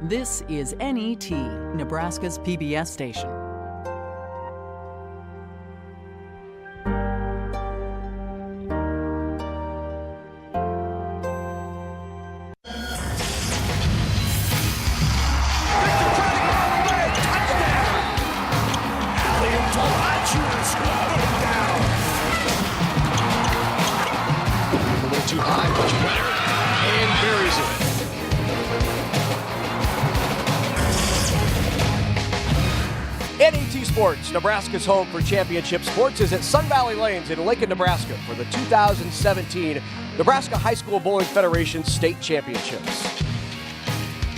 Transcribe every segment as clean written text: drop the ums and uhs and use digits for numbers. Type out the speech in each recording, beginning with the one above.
This is NET, Nebraska's PBS station. Too high, much better, and buries it. NET Sports, Nebraska's home for championship sports, is at Sun Valley Lanes in Lincoln, Nebraska for the 2017 Nebraska High School Bowling Federation State Championships.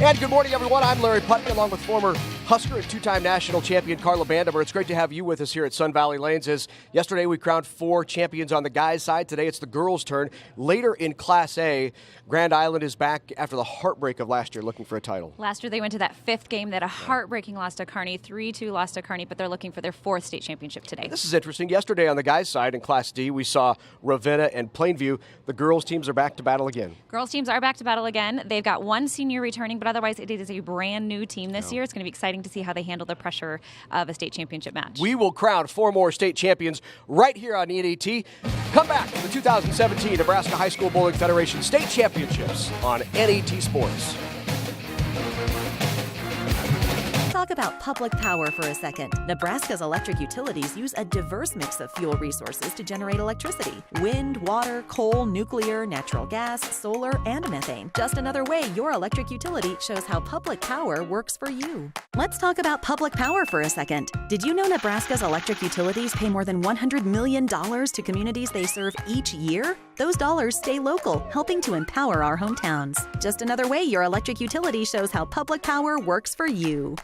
And good morning, everyone. I'm Larry Putney, along with former Husker and two-time national champion Carla Bandemer. It's great to have you with us here at Sun Valley Lanes. As yesterday we crowned 4 champions on the guys' side. Today it's the girls' turn. Later in Class A, Grand Island is back after the heartbreak of last year, looking for a title. Last year they went to that 5th game. They had a heartbreaking loss to Kearney, 3-2 loss to Kearney, but they're looking for their 4th state championship today. This is interesting. Yesterday on the guys' side in Class D, we saw Ravenna and Plainview. The girls' teams are back to battle again. Girls' teams are back to battle again. They've got one senior returning, but otherwise it is a brand new team this year. It's going to be exciting to see how they handle the pressure of a state championship match. We will crown 4 more state champions right here on NET. Come back to the 2017 Nebraska High School Bowling Federation State Championships on NET Sports. Talk about public power for a second. Nebraska's electric utilities use a diverse mix of fuel resources to generate electricity. Wind, water, coal, nuclear, natural gas, solar, and methane. Just another way your electric utility shows how public power works for you. Let's talk about public power for a second. Did you know Nebraska's electric utilities pay more than $100 million to communities they serve each year? Those dollars stay local, helping to empower our hometowns. Just another way your electric utility shows how public power works for you.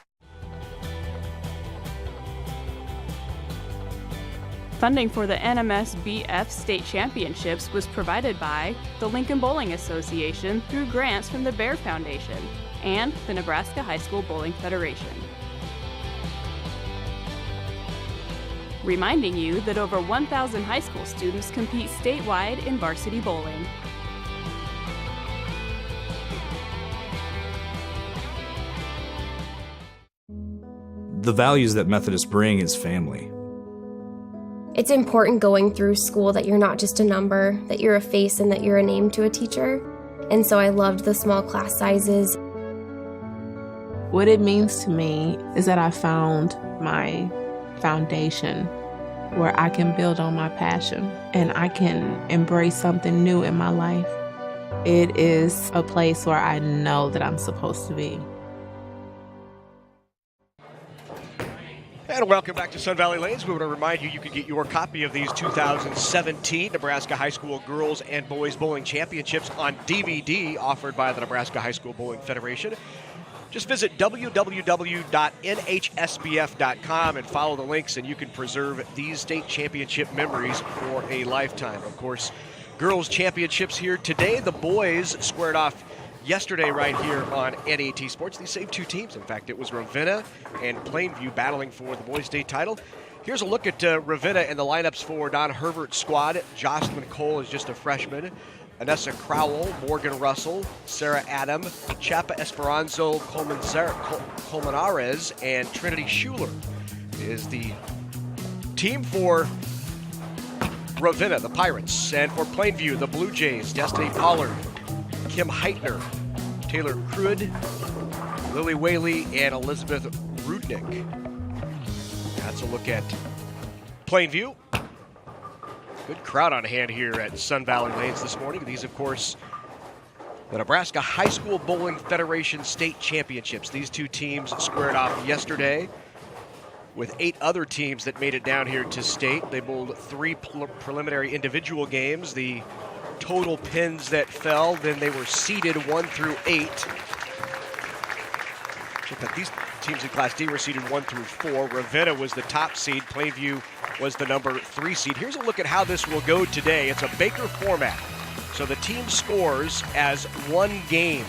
Funding for the NHSBF State Championships was provided by the Lincoln Bowling Association through grants from the Bear Foundation and the Nebraska High School Bowling Federation. Reminding you that over 1,000 high school students compete statewide in varsity bowling. The values that Methodists bring is family. It's important going through school that you're not just a number, that you're a face and that you're a name to a teacher. And so I loved the small class sizes. What it means to me is that I found my foundation where I can build on my passion and I can embrace something new in my life. It is a place where I know that I'm supposed to be. And welcome back to Sun Valley Lanes. We want to remind you can get your copy of these 2017 Nebraska High School Girls and Boys Bowling Championships on DVD offered by the Nebraska High School Bowling Federation. Just visit www.nhsbf.com and follow the links, and you can preserve these state championship memories for a lifetime. Of course, girls championships here today. The boys squared off yesterday right here on NET Sports. These same 2 teams. In fact, it was Ravenna and Plainview battling for the boys' state title. Here's a look at Ravenna and the lineups for Don Hervert's squad. Jocelyn Cole is just a freshman. Anessa Crowell, Morgan Russell, Sarah Adam, Chapa Esperanzo Colmenares, and Trinity Schuler is the team for Ravenna, the Pirates. And for Plainview, the Blue Jays, Destiny Pollard, Kim Heitner, Taylor Krud, Lily Whaley, and Elizabeth Rudnick. That's a look at Plainview. Good crowd on hand here at Sun Valley Lanes this morning. These, of course, the Nebraska High School Bowling Federation State Championships. These 2 teams squared off yesterday with 8 other teams that made it down here to state. They bowled 3 preliminary individual games. The total pins that fell, then they were seeded 1 through 8. These teams in Class D were seeded 1 through 4. Ravenna was the top seed. Plainview was the number 3 seed. Here's a look at how this will go today. It's a Baker format. So the team scores as 1 game.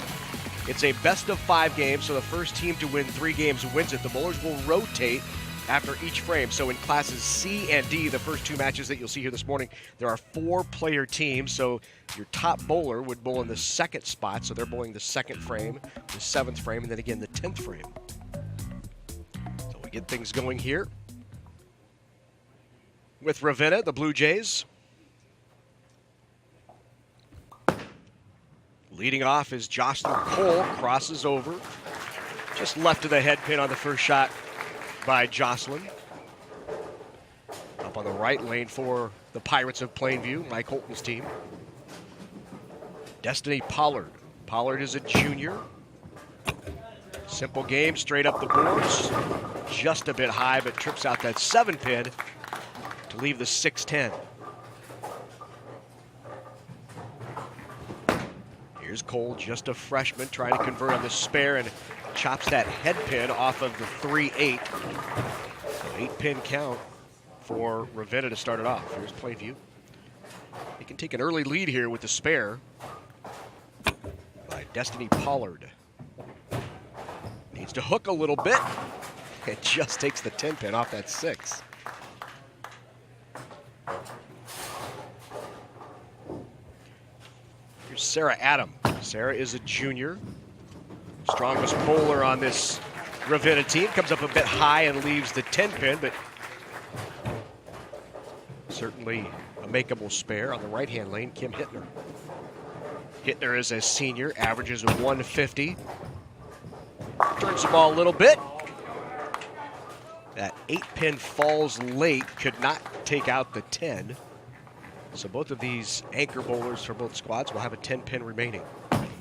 It's a best of 5 games, so the first team to win 3 games wins it. The bowlers will rotate after each frame. So in classes C and D, the first 2 matches that you'll see here this morning, there are 4-player teams. So your top bowler would bowl in the 2nd spot. So they're bowling the 2nd frame, the 7th frame, and then again the 10th frame. So we get things going here with Ravenna, the Blue Jays. Leading off is Jocelyn Cole, crosses over. Just left of the head pin on the first shot by Jocelyn. Up on the right lane for the Pirates of Plainview, Mike Holton's team. Destiny Pollard. Pollard is a junior. Simple game, straight up the boards. Just a bit high, but trips out that 7 pin to leave the 6-10. Here's Cole, just a freshman, trying to convert on the spare and chops that head pin off of the 3-8. So 8-pin count for Ravenna to start it off. Here's Plainview. They can take an early lead here with the spare by Destiny Pollard. Needs to hook a little bit. It just takes the 10 pin off that 6. Here's Sarah Adam. Sarah is a junior. Strongest bowler on this Ravenna team. Comes up a bit high and leaves the 10 pin, but certainly a makeable spare. On the right-hand lane, Kim Hittner. Hittner is a senior, averages a 150. Turns the ball a little bit. That 8-pin falls late, could not take out the 10. So both of these anchor bowlers for both squads will have a 10-pin remaining.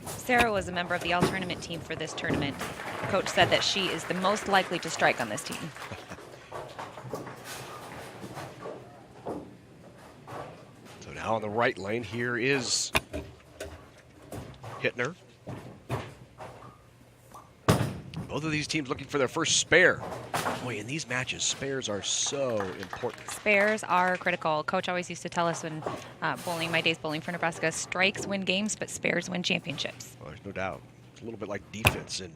Sarah was a member of the all-tournament team for this tournament. Coach said that she is the most likely to strike on this team. So now on the right lane, here is Hittner. Both of these teams looking for their first spare. Boy, in these matches, spares are so important. Spares are critical. Coach always used to tell us when bowling, my days bowling for Nebraska, strikes win games, but spares win championships. Well, there's no doubt. It's a little bit like defense in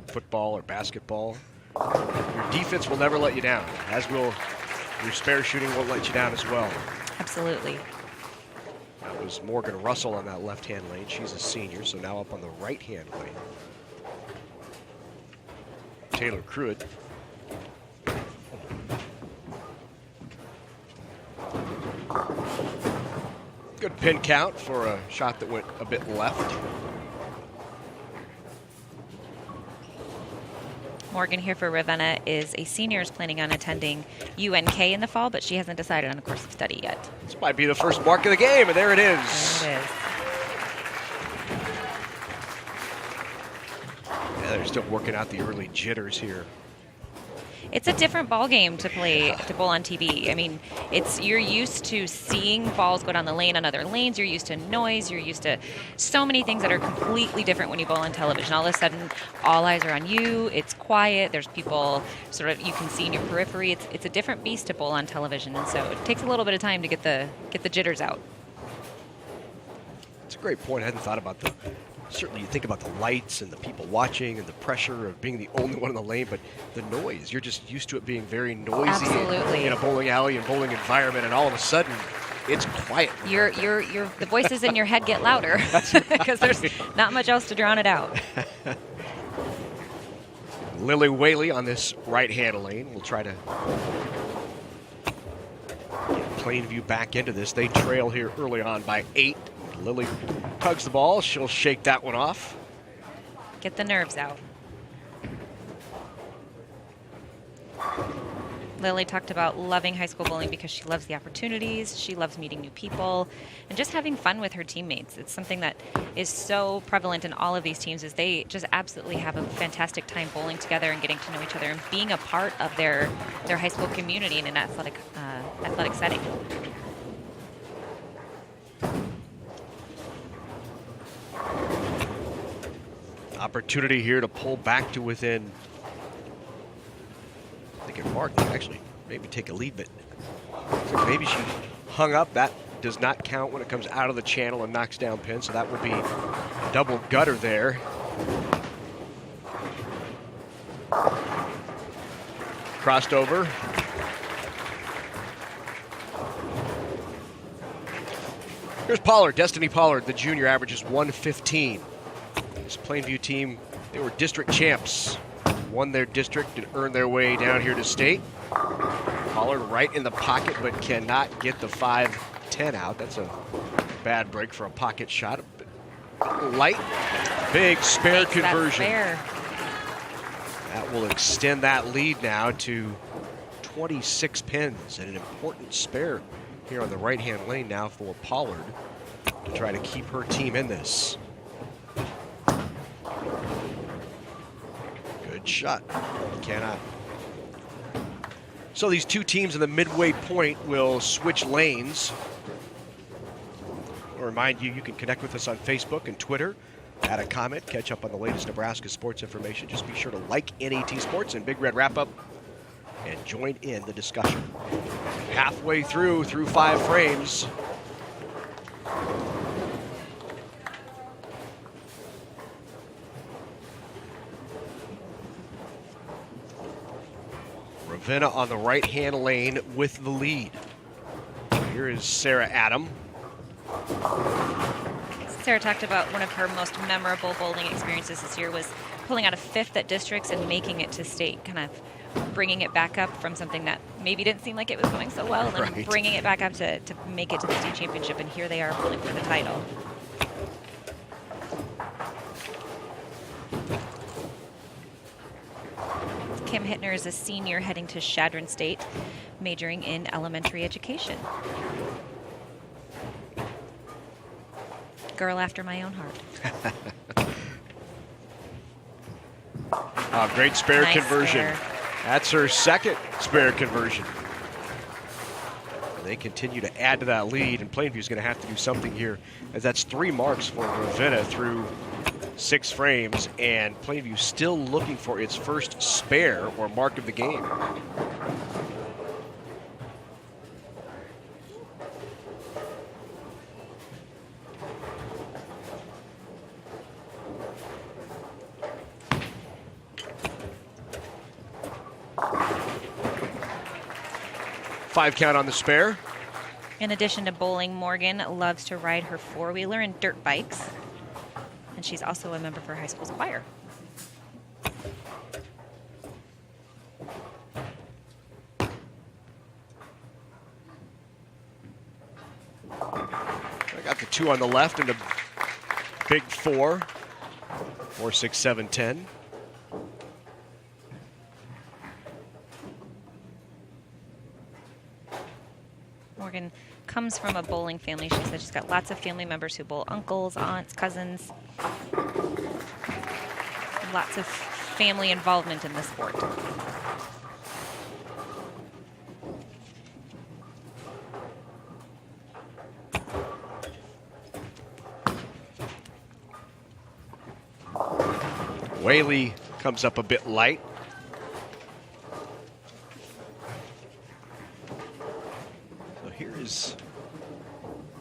football or basketball. Your defense will never let you down, as will your spare shooting won't let you down as well. Absolutely. That was Morgan Russell on that left-hand lane. She's a senior, so now up on the right-hand lane. Taylor Cruitt. Good pin count for a shot that went a bit left. Morgan here for Ravenna is a senior, is planning on attending UNK in the fall, but she hasn't decided on a course of study yet. This might be the first mark of the game, and there it is. There it is. Yeah, they're still working out the early jitters here. It's a different ball game to bowl on TV. I mean, you're used to seeing balls go down the lane on other lanes. You're used to noise. You're used to so many things that are completely different when you bowl on television. All of a sudden, all eyes are on you. It's quiet. There's people sort of you can see in your periphery. It's a different beast to bowl on television, and so it takes a little bit of time to get the jitters out. It's a great point. I hadn't thought about the. Certainly you think about the lights and the people watching and the pressure of being the only one in the lane, but the noise, you're just used to it being very noisy in a bowling alley and bowling environment, and all of a sudden it's quiet. The voices in your head get louder because there's not much else to drown it out. Lily Whaley on this right-hand lane will try to get Plainview back into this. They trail here early on by 8. Lily tugs the ball. She'll shake that one off. Get the nerves out. Lily talked about loving high school bowling because she loves the opportunities, she loves meeting new people, and just having fun with her teammates. It's something that is so prevalent in all of these teams is they just absolutely have a fantastic time bowling together and getting to know each other and being a part of their high school community in an athletic setting. Opportunity here to pull back to within. I think it marked actually maybe take a lead, but so maybe she hung up. That does not count when it comes out of the channel and knocks down pin, so that would be a double gutter there. Crossed over. Here's Pollard, Destiny Pollard, the junior, averages 115. This Plainview team, they were district champs. Won their district and earned their way down here to state. Pollard right in the pocket, but cannot get the 5-10 out. That's a bad break for a pocket shot. Light, big spare conversion. That will extend that lead now to 26 pins, and an important spare here on the right-hand lane now for Pollard to try to keep her team in this. Good shot. Cannot. So these two teams in the midway point will switch lanes. I'll remind you, you can connect with us on Facebook and Twitter. Add a comment, catch up on the latest Nebraska sports information. Just be sure to like NET Sports and Big Red Wrap-Up and join in the discussion. Halfway through 5 frames. Ravenna on the right-hand lane with the lead. Here is Sarah Adam. Sarah talked about one of her most memorable bowling experiences this year was pulling out a 5th at districts and making it to state, kind of bringing it back up from something that maybe didn't seem like it was going so well, and then bringing it back up to make it to the state championship, and here they are bowling for the title. Kim Hittner is a senior heading to Chadron State, majoring in elementary education. Girl after my own heart. Oh, great spare conversion. Spare. That's her second spare conversion. And they continue to add to that lead, and Plainview is going to have to do something here, as that's 3 marks for Ravenna through 6 frames, and Plainview still looking for its first spare or mark of the game. Five count on the spare. In addition to bowling, Morgan loves to ride her 4-wheeler and dirt bikes. And she's also a member of her high school's choir. I got the 2 on the left and a big 4. 4, 6, 7, 10. Morgan comes from a bowling family. She said she's got lots of family members who bowl, uncles, aunts, cousins. Lots of family involvement in the sport. Whaley comes up a bit light. So here is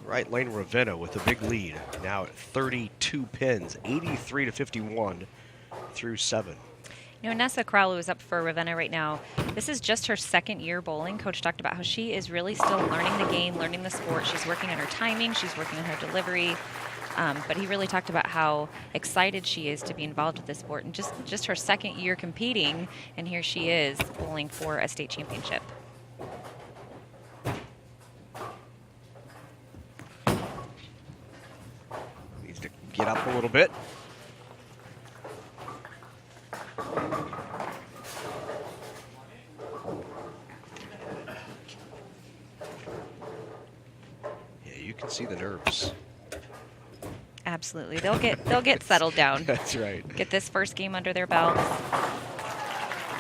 right lane Ravenna with a big lead, now at 32 pins, 83 to 51 through 7. You know, Nessa Crowley is up for Ravenna right now. This is just her 2nd year bowling. Coach talked about how she is really still learning the game, learning the sport. She's working on her timing, she's working on her delivery. But he really talked about how excited she is to be involved with this sport, and just her 2nd year competing, and here she is bowling for a state championship. Needs to get up a little bit. Yeah, you can see the nerves. Absolutely. They'll get settled down. That's right. Get this first game under their belts.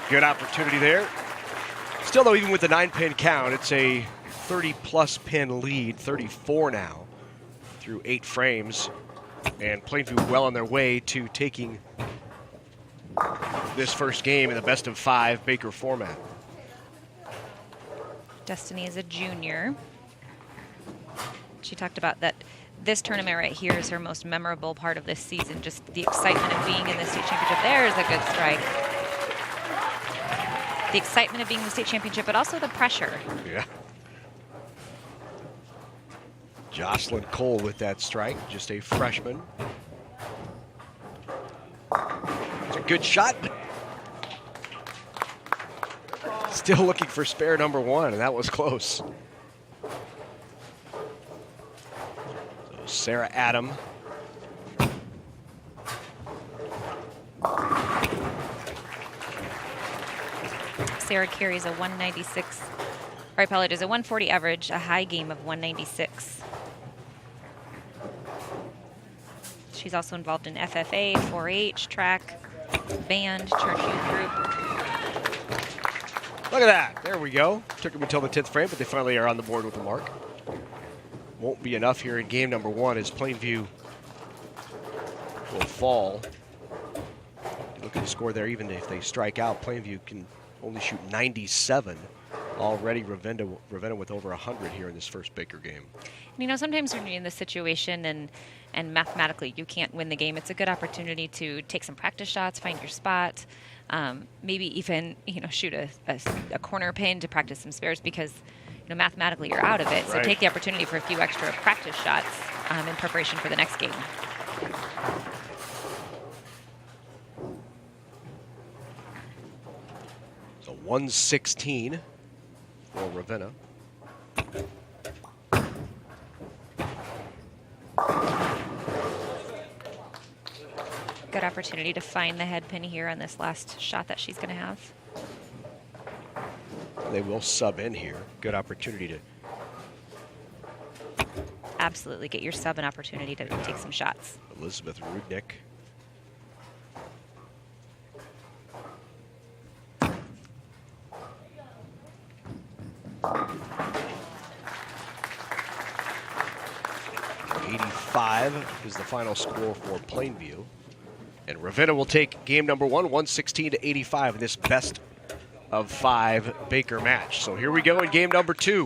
Good opportunity there. Still, though, even with the 9-pin count, it's a 30-plus pin lead, 34 now, through 8 frames. And Plainview well on their way to taking this first game in the best-of-5 Baker format. Destiny is a junior. She talked about that this tournament right here is her most memorable part of this season, just the excitement of being in the state championship. There's a good strike. the excitement of being in the state championship, but also the pressure. Yeah. Jocelyn Cole with that strike, just a freshman. It's a good shot, but still looking for spare number one, and that was close. So Sarah Adam. Sarah carries a 196, or I apologize, a 140 average, a high game of 196. She's also involved in FFA, 4-H, track, band, church youth group. Look at that. There we go. Took them until the 10th frame, but they finally are on the board with the mark. Won't be enough here in game number one as Plainview will fall. Look at the score there. Even if they strike out, Plainview can only shoot 97. Already Ravenna with over 100 here in this first Baker game. You know, sometimes when you're in this situation and mathematically you can't win the game, it's a good opportunity to take some practice shots, find your spot, maybe even, you know, shoot a corner pin to practice some spares because, you know, mathematically you're out of it. So take the opportunity for a few extra practice shots in preparation for the next game. So 116 for Ravenna. Good opportunity to find the head pin here on this last shot that she's going to have. They will sub in here. Good opportunity to absolutely get your sub an opportunity to take some shots. Elizabeth Rudnick. .85 is the final score for Plainview. And Ravenna will take game number one, 116 to 85 in this best of 5 Baker match. So here we go in game number 2.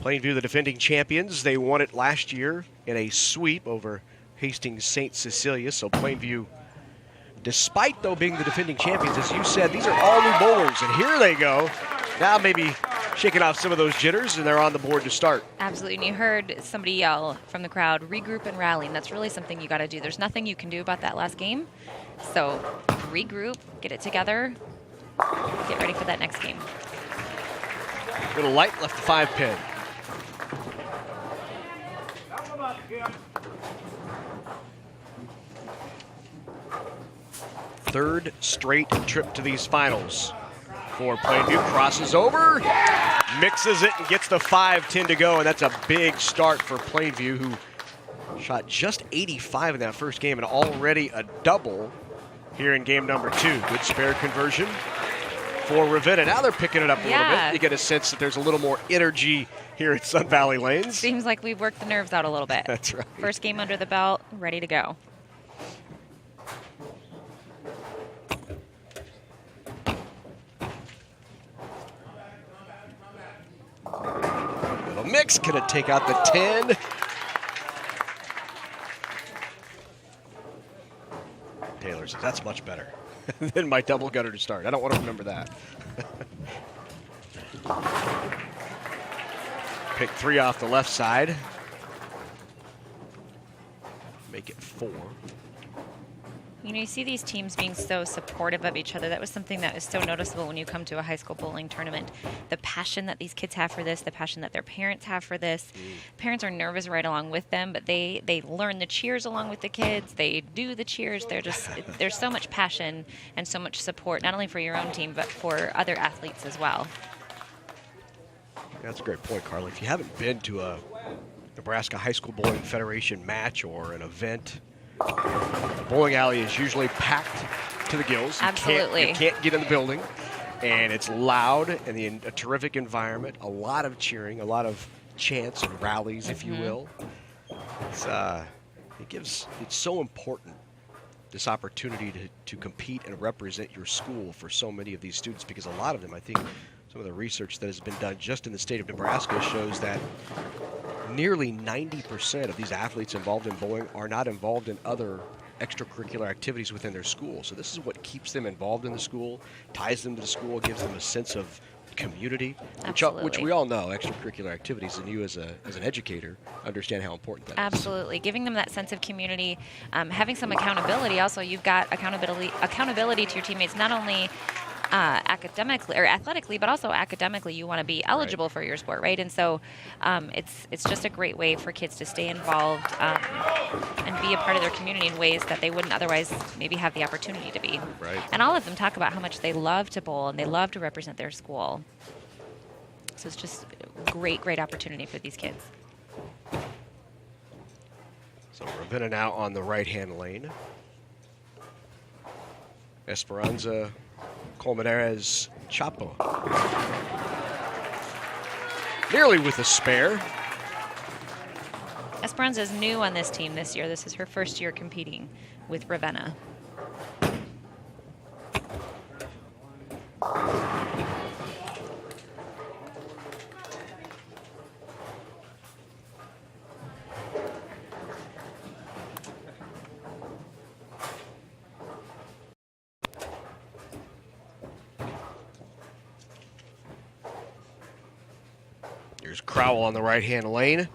Plainview, the defending champions. They won it last year in a sweep over Hastings St. Cecilia. So Plainview, despite though being the defending champions, as you said, these are all new bowlers. And here they go. Now maybe shaking off some of those jitters, and they're on the board to start. Absolutely, and you heard somebody yell from the crowd, regroup and rally, and that's really something you got to do. There's nothing you can do about that last game. So regroup, get it together, get ready for that next game. Little light left the 5 pin. Third straight trip to these finals for Plainview. Crosses over, mixes it, and gets the 5-10 to go, and that's a big start for Plainview, who shot just 85 in that first game and already a double here in game number 2. Good spare conversion for Ravenna. Now they're picking it up a little bit. You get a sense that there's a little more energy here at Sun Valley Lanes. Seems like we've worked the nerves out a little bit. That's right. First game under the belt, ready to go. Little mix, gonna take out the 10. Taylor says, that's much better than my double gutter to start. I don't want to remember that. Pick 3 off the left side. Make it 4. You know, you see these teams being so supportive of each other. That was something that is so noticeable when you come to a high school bowling tournament. The passion that these kids have for this, the passion that their parents have for this. Parents are nervous right along with them, but they learn the cheers along with the kids. They do the cheers. There's so much passion and so much support, not only for your own team, but for other athletes as well. That's a great point, Carly. If you haven't been to a Nebraska High School Bowling Federation match or an event, the bowling alley is usually packed to the gills. Absolutely. You can't get in the building, and it's loud and a terrific environment. A lot of cheering, a lot of chants and rallies, if you will. It's so important, this opportunity to compete and represent your school for so many of these students, because a lot of them, I think, some of the research that has been done just in the state of Nebraska shows that nearly 90% of these athletes involved in bowling are not involved in other extracurricular activities within their school. So this is what keeps them involved in the school, ties them to the school, gives them a sense of community, which we all know, extracurricular activities, and you as an educator understand how important that is. Absolutely. Giving them that sense of community, having some accountability. Also, you've got accountability to your teammates, not only academically or athletically, but also academically. You want to be eligible for your sport, right? And so it's just a great way for kids to stay involved and be a part of their community in ways that they wouldn't otherwise maybe have the opportunity to be. Right. And all of them talk about how much they love to bowl and they love to represent their school. So it's just a great opportunity for these kids. So Ravenna now on the right-hand lane. Esperanza Colmenares Chapo. Nearly with a spare. Esperanza is new on this team this year. This is her first year competing with Ravenna. Here's Crowell on the right-hand lane.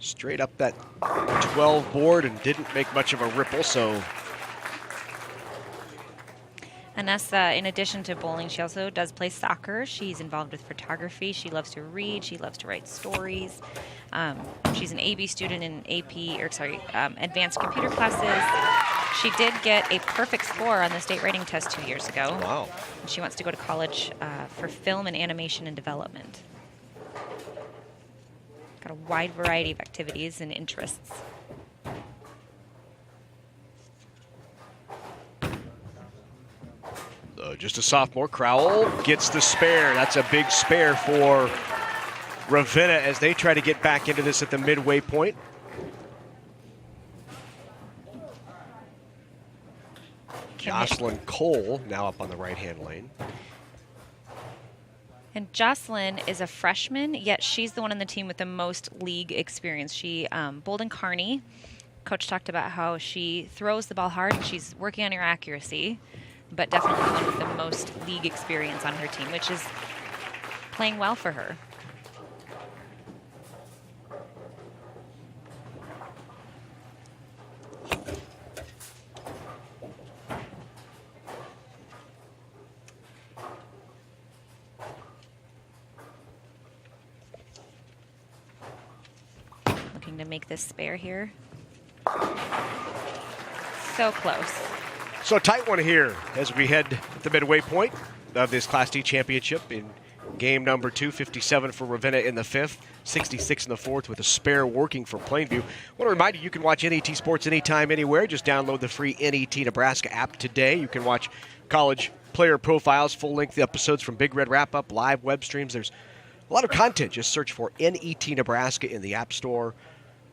Straight up that 12 board and didn't make much of a ripple, so. Anessa, in addition to bowling, she also does play soccer. She's involved with photography. She loves to read. She loves to write stories. She's an AB student in advanced computer classes. She did get a perfect score on the state writing test 2 years ago. Wow. And she wants to go to college for film and animation and development. Got a wide variety of activities and interests. Just a sophomore. Crowell gets the spare. That's a big spare for Ravenna as they try to get back into this at the midway point. Jocelyn Cole now up on the right-hand lane. And Jocelyn is a freshman, yet she's the one on the team with the most league experience. She bowled in Kearney. Coach talked about how she throws the ball hard and she's working on her accuracy, but definitely the one with the most league experience on her team, which is playing well for her. Looking to make this spare here. So close. So a tight one here as we head at the midway point of this Class D championship in game number 2, 57 for Ravenna in the fifth, 66 in the fourth with a spare working for Plainview. I want to remind you can watch NET Sports anytime, anywhere. Just download the free NET Nebraska app today. You can watch college player profiles, full-length episodes from Big Red Wrap-Up, live web streams. There's a lot of content. Just search for NET Nebraska in the App Store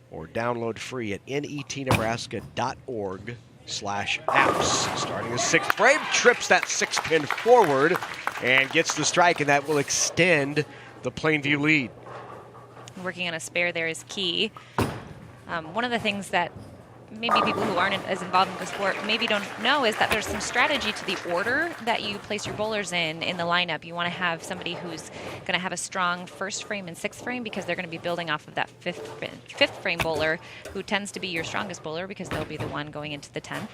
or download free at netnebraska.org/apps. Starting the sixth frame, trips that six pin forward and gets the strike, and that will extend the Plainview lead. Working on a spare there is key. One of the things that maybe people who aren't as involved in the sport maybe don't know is that there's some strategy to the order that you place your bowlers in the lineup. You want to have somebody who's going to have a strong first frame and sixth frame because they're going to be building off of that fifth frame bowler who tends to be your strongest bowler because they'll be the one going into the 10th.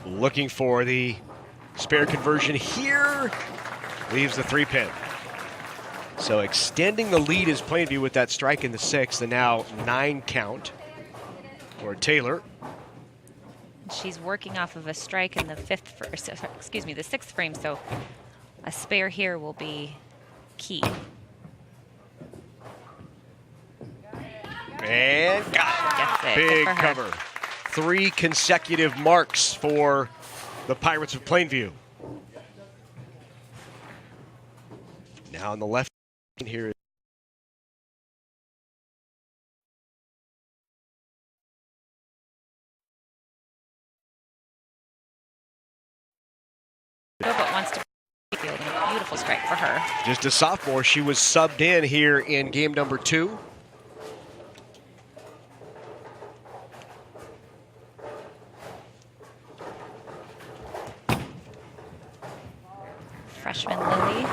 Looking for the spare conversion here, leaves the 3-pin. So extending the lead is Plainview with that strike in the sixth, and now 9 count for Taylor. She's working off of a strike in the the sixth frame, so a spare here will be key. And got it. Big cover. 3 consecutive marks for the Pirates of Plainview. Now on the left here. But wants to beautiful strike for her. Just a sophomore, she was subbed in here in game number 2. Freshman Lily.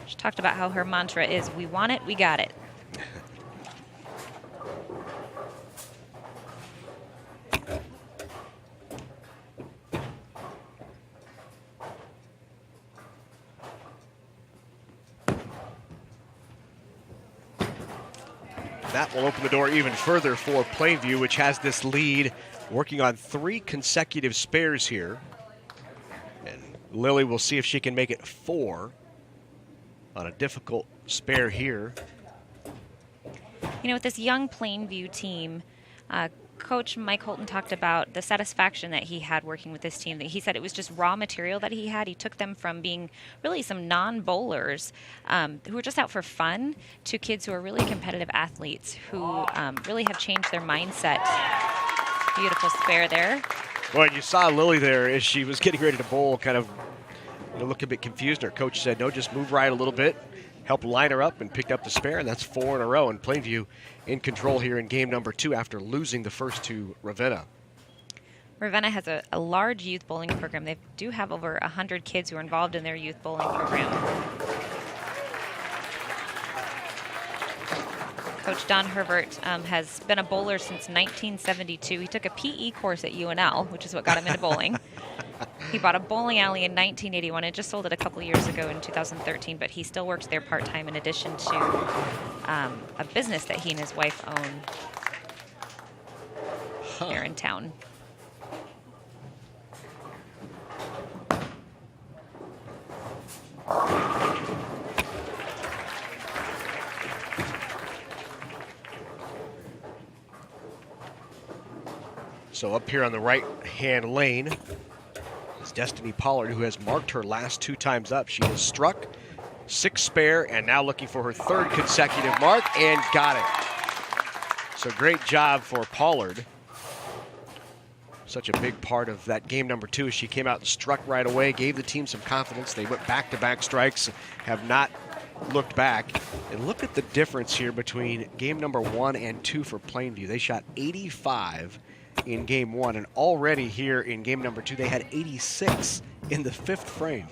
She talked about how her mantra is, we want it, we got it. That will open the door even further for Plainview, which has this lead, working on 3 consecutive spares here. And Lily will see if she can make it 4 on a difficult spare here. You know, with this young Plainview team, Coach Mike Holton talked about the satisfaction that he had working with this team. That he said it was just raw material that he had. He took them from being really some non-bowlers who were just out for fun to kids who are really competitive athletes who really have changed their mindset. Beautiful spare there. Well, you saw Lily there as she was getting ready to bowl, kind of look a bit confused. Her coach said, no, just move right a little bit. Helped line her up and picked up the spare, and that's 4 in a row. And Plainview in control here in game number 2 after losing the first to Ravenna. Ravenna has a large youth bowling program. They do have over 100 kids who are involved in their youth bowling program. Coach Don Herbert has been a bowler since 1972. He took a PE course at UNL, which is what got him into bowling. He bought a bowling alley in 1981 and just sold it a couple years ago in 2013, but he still works there part-time in addition to a business that he and his wife own here in town. So up here on the right-hand lane is Destiny Pollard, who has marked her last 2 times up. She has struck 6 spare and now looking for her 3rd consecutive mark and got it. So great job for Pollard. Such a big part of that game number 2 as she came out and struck right away, gave the team some confidence. They went back-to-back strikes, have not looked back. And look at the difference here between game number 1 and 2 for Plainview. They shot 85 in game 1, and already here in game number 2 they had 86 in the 5th frame.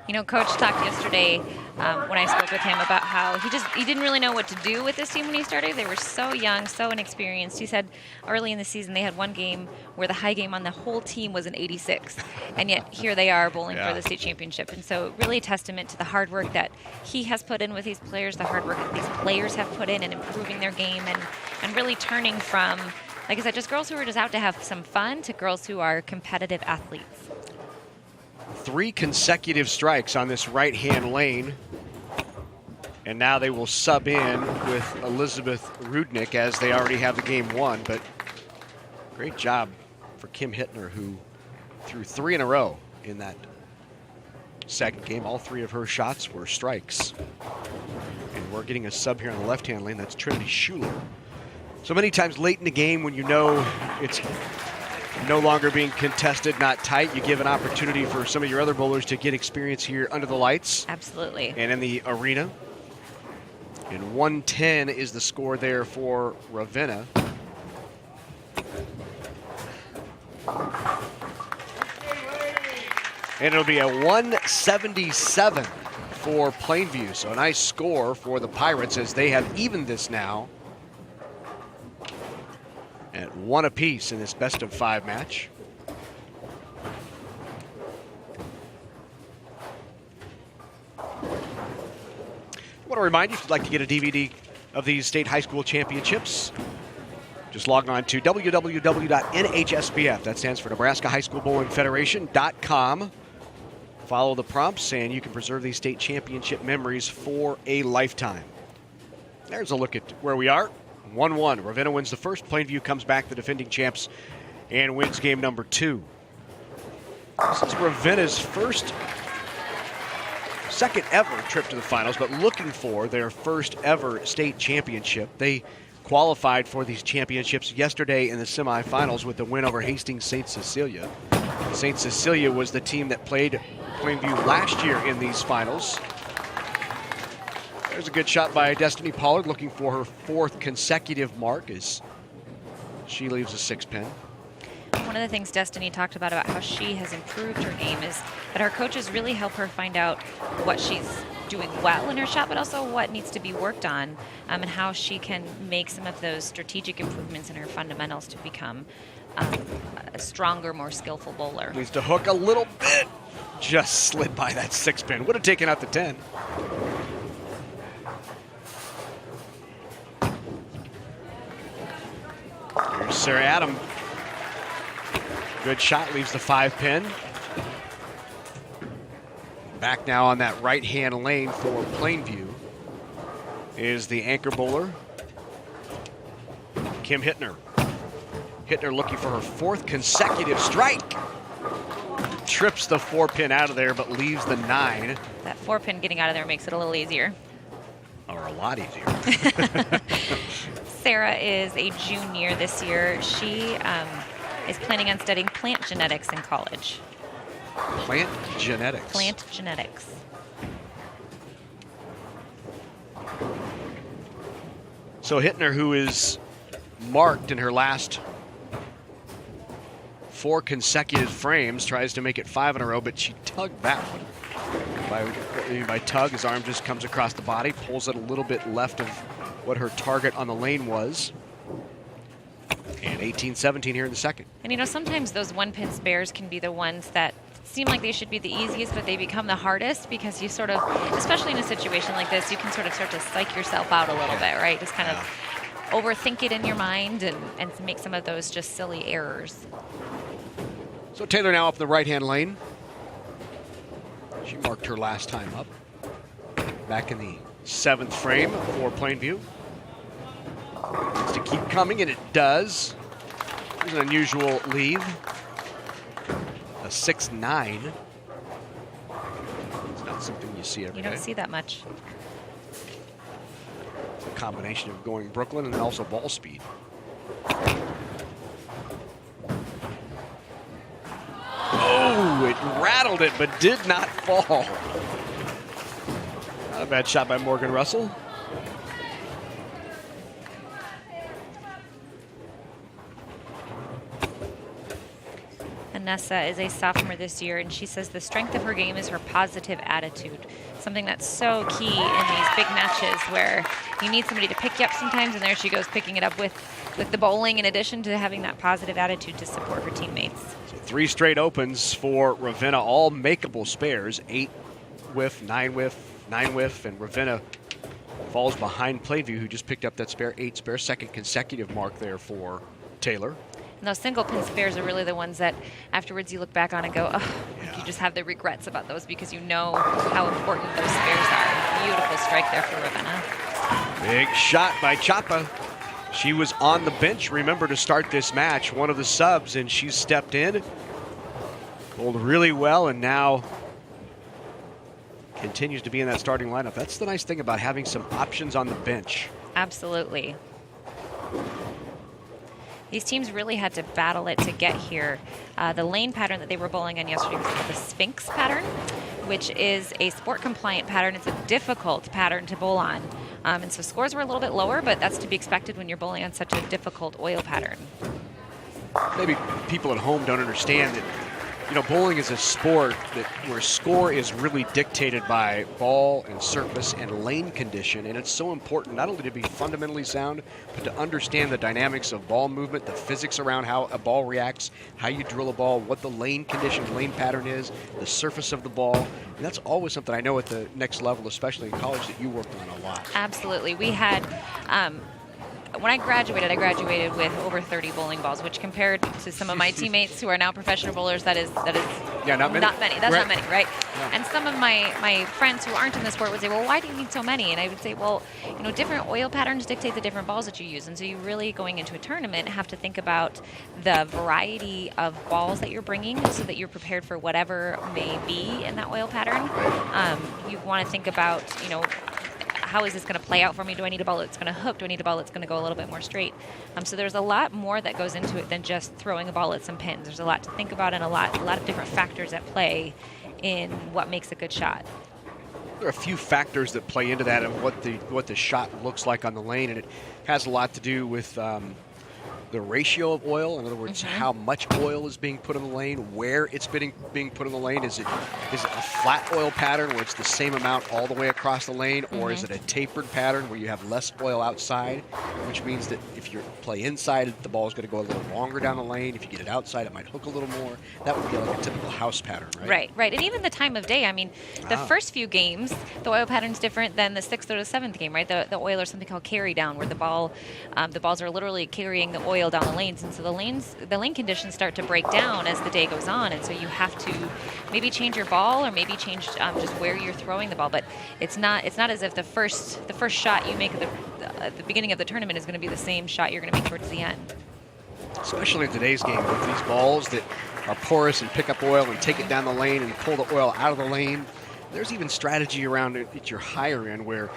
You know, Coach talked yesterday when I spoke with him about how he didn't really know what to do with this team when he started. They were so young, so inexperienced. He said early in the season they had one game where the high game on the whole team was an 86, and yet here they are bowling for the state championship. And so really a testament to the hard work that he has put in with these players, the hard work that these players have put in improving their game and really turning from, like I said, just girls who are just out to have some fun to girls who are competitive athletes. 3 consecutive strikes on this right-hand lane. And now they will sub in with Elizabeth Rudnick as they already have the game won. But great job for Kim Hittner, who threw 3 in a row in that second game. All 3 of her shots were strikes. And we're getting a sub here on the left-hand lane. That's Trinity Schuler. So many times late in the game when you know it's no longer being contested, not tight, you give an opportunity for some of your other bowlers to get experience here under the lights. Absolutely. And in the arena. And 110 is the score there for Ravenna. And it'll be a 177 for Plainview. So a nice score for the Pirates as they have evened this now at 1 apiece in this best-of-5 match. I want to remind you, if you'd like to get a DVD of these state high school championships, just log on to www.NHSBF. That stands for Nebraska High School Bowling Federation.com. Follow the prompts, and you can preserve these state championship memories for a lifetime. There's a look at where we are. 1-1. Ravenna wins the first. Plainview comes back, the defending champs, and wins game number 2. This is Ravenna's second ever trip to the finals, but looking for their first ever state championship. They qualified for these championships yesterday in the semifinals with the win over Hastings St. Cecilia. St. Cecilia was the team that played Plainview last year in these finals. There's a good shot by Destiny Pollard, looking for her 4th consecutive mark as she leaves a 6-pin. One of the things Destiny talked about how she has improved her game is that her coaches really help her find out what she's doing well in her shot, but also what needs to be worked on, and how she can make some of those strategic improvements in her fundamentals to become a stronger, more skillful bowler. Needs to hook a little bit. Just slid by that 6-pin. Would have taken out the 10. Here's Sarah Adam. Good shot, leaves the 5-pin. Back now on that right-hand lane for Plainview is the anchor bowler, Kim Hittner. Hittner looking for her 4th consecutive strike. Trips the 4-pin out of there, but leaves the 9. That 4-pin getting out of there makes it a little easier. Or a lot easier. Sarah is a junior this year. She is planning on studying plant genetics in college. Plant genetics. Plant genetics. So Hittner, who is marked in her last 4 consecutive frames, tries to make it 5 in a row, but she tugged that one. By tug, his arm just comes across the body, pulls it a little bit left of what her target on the lane was. And 18-17 here in the second. And sometimes those 1-pin spares can be the ones that seem like they should be the easiest, but they become the hardest because you sort of, especially in a situation like this, you can sort of start to psych yourself out a little bit, right? Just kind of overthink it in your mind and make some of those just silly errors. So Taylor now up the right-hand lane. She marked her last time up. Back in the 7th frame for Plainview. Needs to keep coming, and it does. There's an unusual leave. A 6-9. It's not something you see every day. You don't see that much. It's a combination of going Brooklyn and also ball speed. Oh, it rattled it, but did not fall. Not a bad shot by Morgan Russell. Anessa is a sophomore this year, and she says the strength of her game is her positive attitude, something that's so key in these big matches where you need somebody to pick you up sometimes, and there she goes picking it up with the bowling in addition to having that positive attitude to support her teammates. So 3 straight opens for Ravenna, all makeable spares. 8 whiff, 9 whiff, 9 whiff, and Ravenna falls behind Plainview, who just picked up that spare 8 spare, 2nd consecutive mark there for Taylor. And those single pin spares are really the ones that afterwards you look back on and go, oh, you just have the regrets about those because you know how important those spares are. Beautiful strike there for Ravenna. Big shot by Chapa. She was on the bench, remember, to start this match, one of the subs, and she stepped in, bowled really well, and now continues to be in that starting lineup. That's the nice thing about having some options on the bench. Absolutely. These teams really had to battle it to get here. The lane pattern that they were bowling on yesterday was called the Sphinx pattern, which is a sport-compliant pattern. It's a difficult pattern to bowl on. And so scores were a little bit lower, but that's to be expected when you're bowling on such a difficult oil pattern. Maybe people at home don't understand that, bowling is a sport where score is really dictated by ball and surface and lane condition, and it's so important not only to be fundamentally sound, but to understand the dynamics of ball movement, the physics around how a ball reacts, how you drill a ball, what the lane condition, lane pattern is, the surface of the ball. And that's always something I know at the next level, especially in college, that you worked on a lot. Absolutely. We had when I graduated with over 30 bowling balls, which compared to some of my teammates who are now professional bowlers, that is not many. That's right. Not many, right? No. And some of my friends who aren't in the sport would say, well, why do you need so many? And I would say, well, different oil patterns dictate the different balls that you use. And so you really, going into a tournament, have to think about the variety of balls that you're bringing so that you're prepared for whatever may be in that oil pattern. You want to think about, how is this going to play out for me? Do I need a ball that's going to hook? Do I need a ball that's going to go a little bit more straight? So there's a lot more that goes into it than just throwing a ball at some pins. There's a lot to think about and a lot of different factors at play in what makes a good shot. There are a few factors that play into that and what the shot looks like on the lane, and it has a lot to do with the ratio of oil. In other words, how much oil is being put in the lane, where it's being put in the lane. Is it a flat oil pattern where it's the same amount all the way across the lane, or is it a tapered pattern where you have less oil outside, which means that if you play inside, the ball is going to go a little longer down the lane. If you get it outside, it might hook a little more. That would be like a typical house pattern, right? Right. And even the time of day. I mean, the first few games, the oil pattern's different than the 6th or the 7th game, right? The oil is something called carry down, where the balls are literally carrying the oil down the lanes, and so the lane conditions start to break down as the day goes on, and so you have to maybe change your ball or maybe change just where you're throwing the ball. But it's not as if the first shot you make at the beginning of the tournament is going to be the same shot you're going to make towards the end. Especially in today's game with these balls that are porous and pick up oil and take it down the lane and pull the oil out of the lane. There's even strategy around it at your higher end where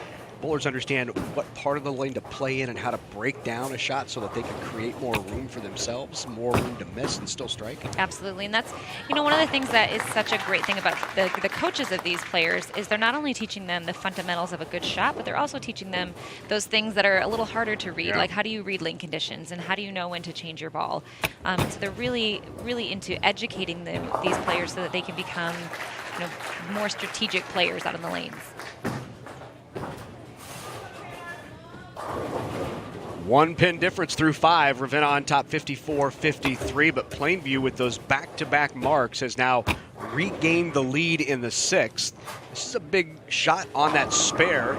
bowlers understand what part of the lane to play in and how to break down a shot so that they can create more room for themselves, more room to miss and still strike. Absolutely, and that's one of the things that is such a great thing about the coaches of these players is they're not only teaching them the fundamentals of a good shot, but they're also teaching them those things that are a little harder to read, like how do you read lane conditions and how do you know when to change your ball. So they're really, really into educating these players so that they can become more strategic players out in the lanes. One pin difference through 5. Ravenna on top 54-53, but Plainview with those back-to-back marks has now regained the lead in the 6th. This is a big shot on that spare.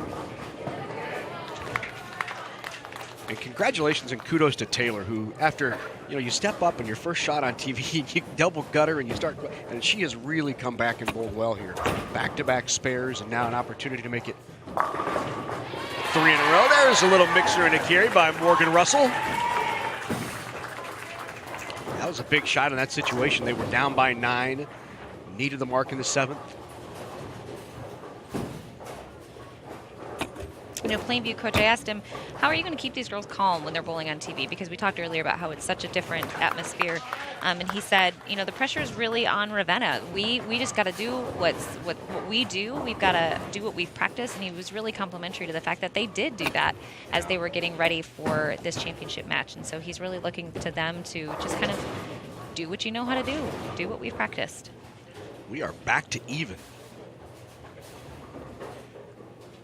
And congratulations and kudos to Taylor, who after you step up and your first shot on TV, you double gutter and you start, and she has really come back and bowled well here. Back-to-back spares and now an opportunity to make it 3 in a row. There's a little mixer and a carry by Morgan Russell. That was a big shot in that situation. They were down by 9, needed the mark in the 7th. Plainview coach, I asked him, how are you going to keep these girls calm when they're bowling on TV? Because we talked earlier about how it's such a different atmosphere. And he said, the pressure is really on Ravenna. We just got to do what we do. We've got to do what we've practiced. And he was really complimentary to the fact that they did do that as they were getting ready for this championship match. And so he's really looking to them to just kind of do what you know how to do what we've practiced. We are back to even.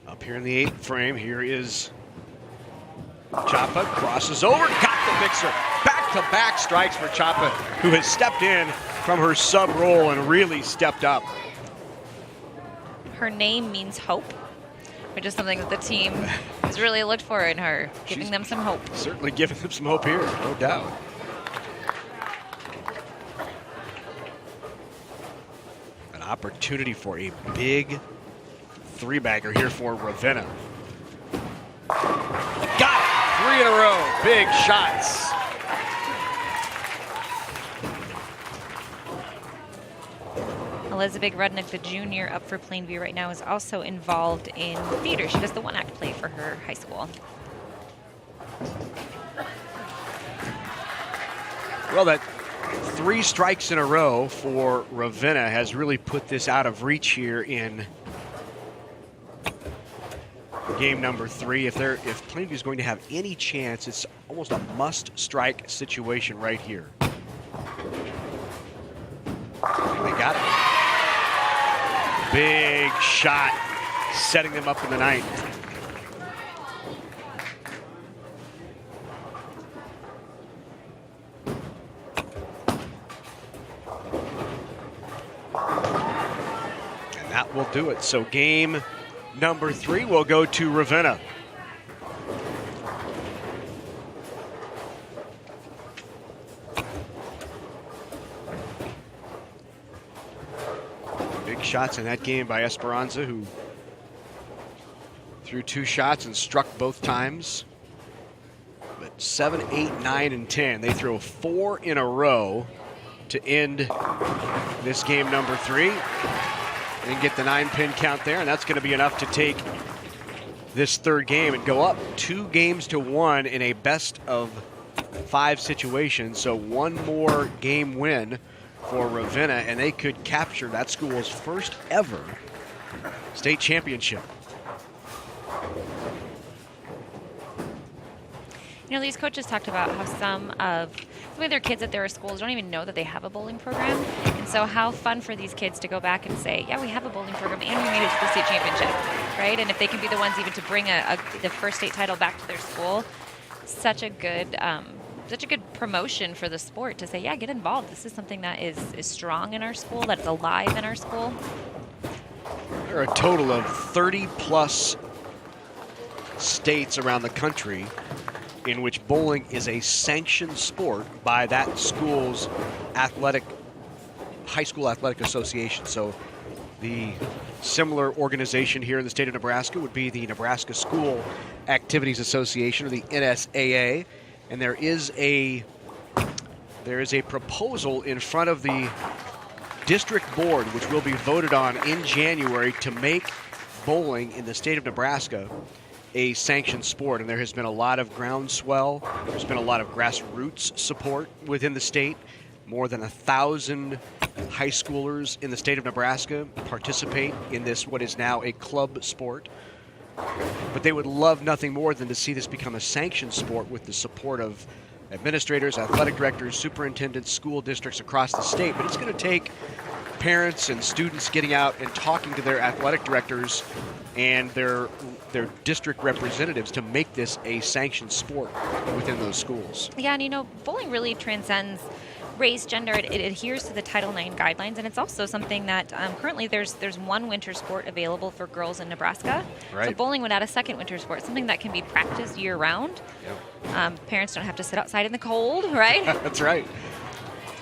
Up here in the 8th frame, here is Chapa, crosses over, got the mixer. Back-to-back strikes for Chapa, who has stepped in from her sub role and really stepped up. Her name means hope, which is something that the team has really looked for in her, giving them some hope. Certainly giving them some hope here, no doubt. An opportunity for a big 3-bagger here for Ravenna. Got it! 3 in a row. Big shots. Elizabeth Rudnick, the junior up for Plainview right now, is also involved in theater. She does the one-act play for her high school. Well, that 3 strikes in a row for Ravenna has really put this out of reach here in game number 3. If Plainview is going to have any chance, it's almost a must-strike situation right here. And they got it. Big shot, setting them up in the 9th. And that will do it. So game number 3 will go to Ravenna. Big shots in that game by Esperanza, who threw 2 shots and struck both times. But 7, 8, 9, and 10. They throw 4 in a row to end this game number 3. And get the 9-pin count there, and that's going to be enough to take this third game and go up 2-1 in a best-of-5 situation. So one more game win for Ravenna, and they could capture that school's first ever state championship. You know, these coaches talked about how some of their kids at their schools don't even know that they have a bowling program. And so how fun for these kids to go back and say, yeah, we have a bowling program and we made it to the state championship, right? And if they can be the ones even to bring the first state title back to their school, such a good promotion for the sport to say, yeah, get involved. This is something that is strong in our school, that's alive in our school. There are a total of 30-plus states around the country in which bowling is a sanctioned sport by that school's high school athletic association. So the similar organization here in the state of Nebraska would be the Nebraska School Activities Association, or the NSAA. And there is a proposal in front of the district board, which will be voted on in January, to make bowling in the state of Nebraska a sanctioned sport. And there has been a lot of groundswell. There's been a lot of grassroots support within the state. More than 1,000 high schoolers in the state of Nebraska participate in this, what is now a club sport. But they would love nothing more than to see this become a sanctioned sport with the support of administrators, athletic directors, superintendents, school districts across the state. But it's going to take parents and students getting out and talking to their athletic directors and their district representatives to make this a sanctioned sport within those schools. Yeah, and you know, bowling really transcends race, gender. It adheres to the Title IX guidelines, and it's also something that currently there's one winter sport available for girls in Nebraska. Right. So bowling would add a second winter sport, something that can be practiced year-round. Yep. Parents don't have to sit outside in the cold, right? That's right.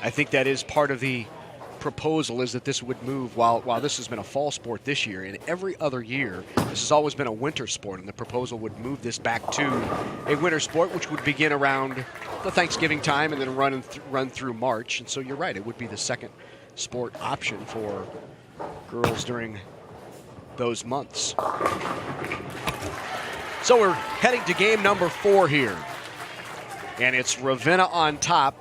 I think that is part of the proposal, is that this would move, while this has been a fall sport this year, and every other year this has always been a winter sport, and the proposal would move this back to a winter sport, which would begin around the Thanksgiving time and then run through March. And so you're right, it would be the second sport option for girls during those months. So we're heading to game number 4 here, and it's Ravenna on top,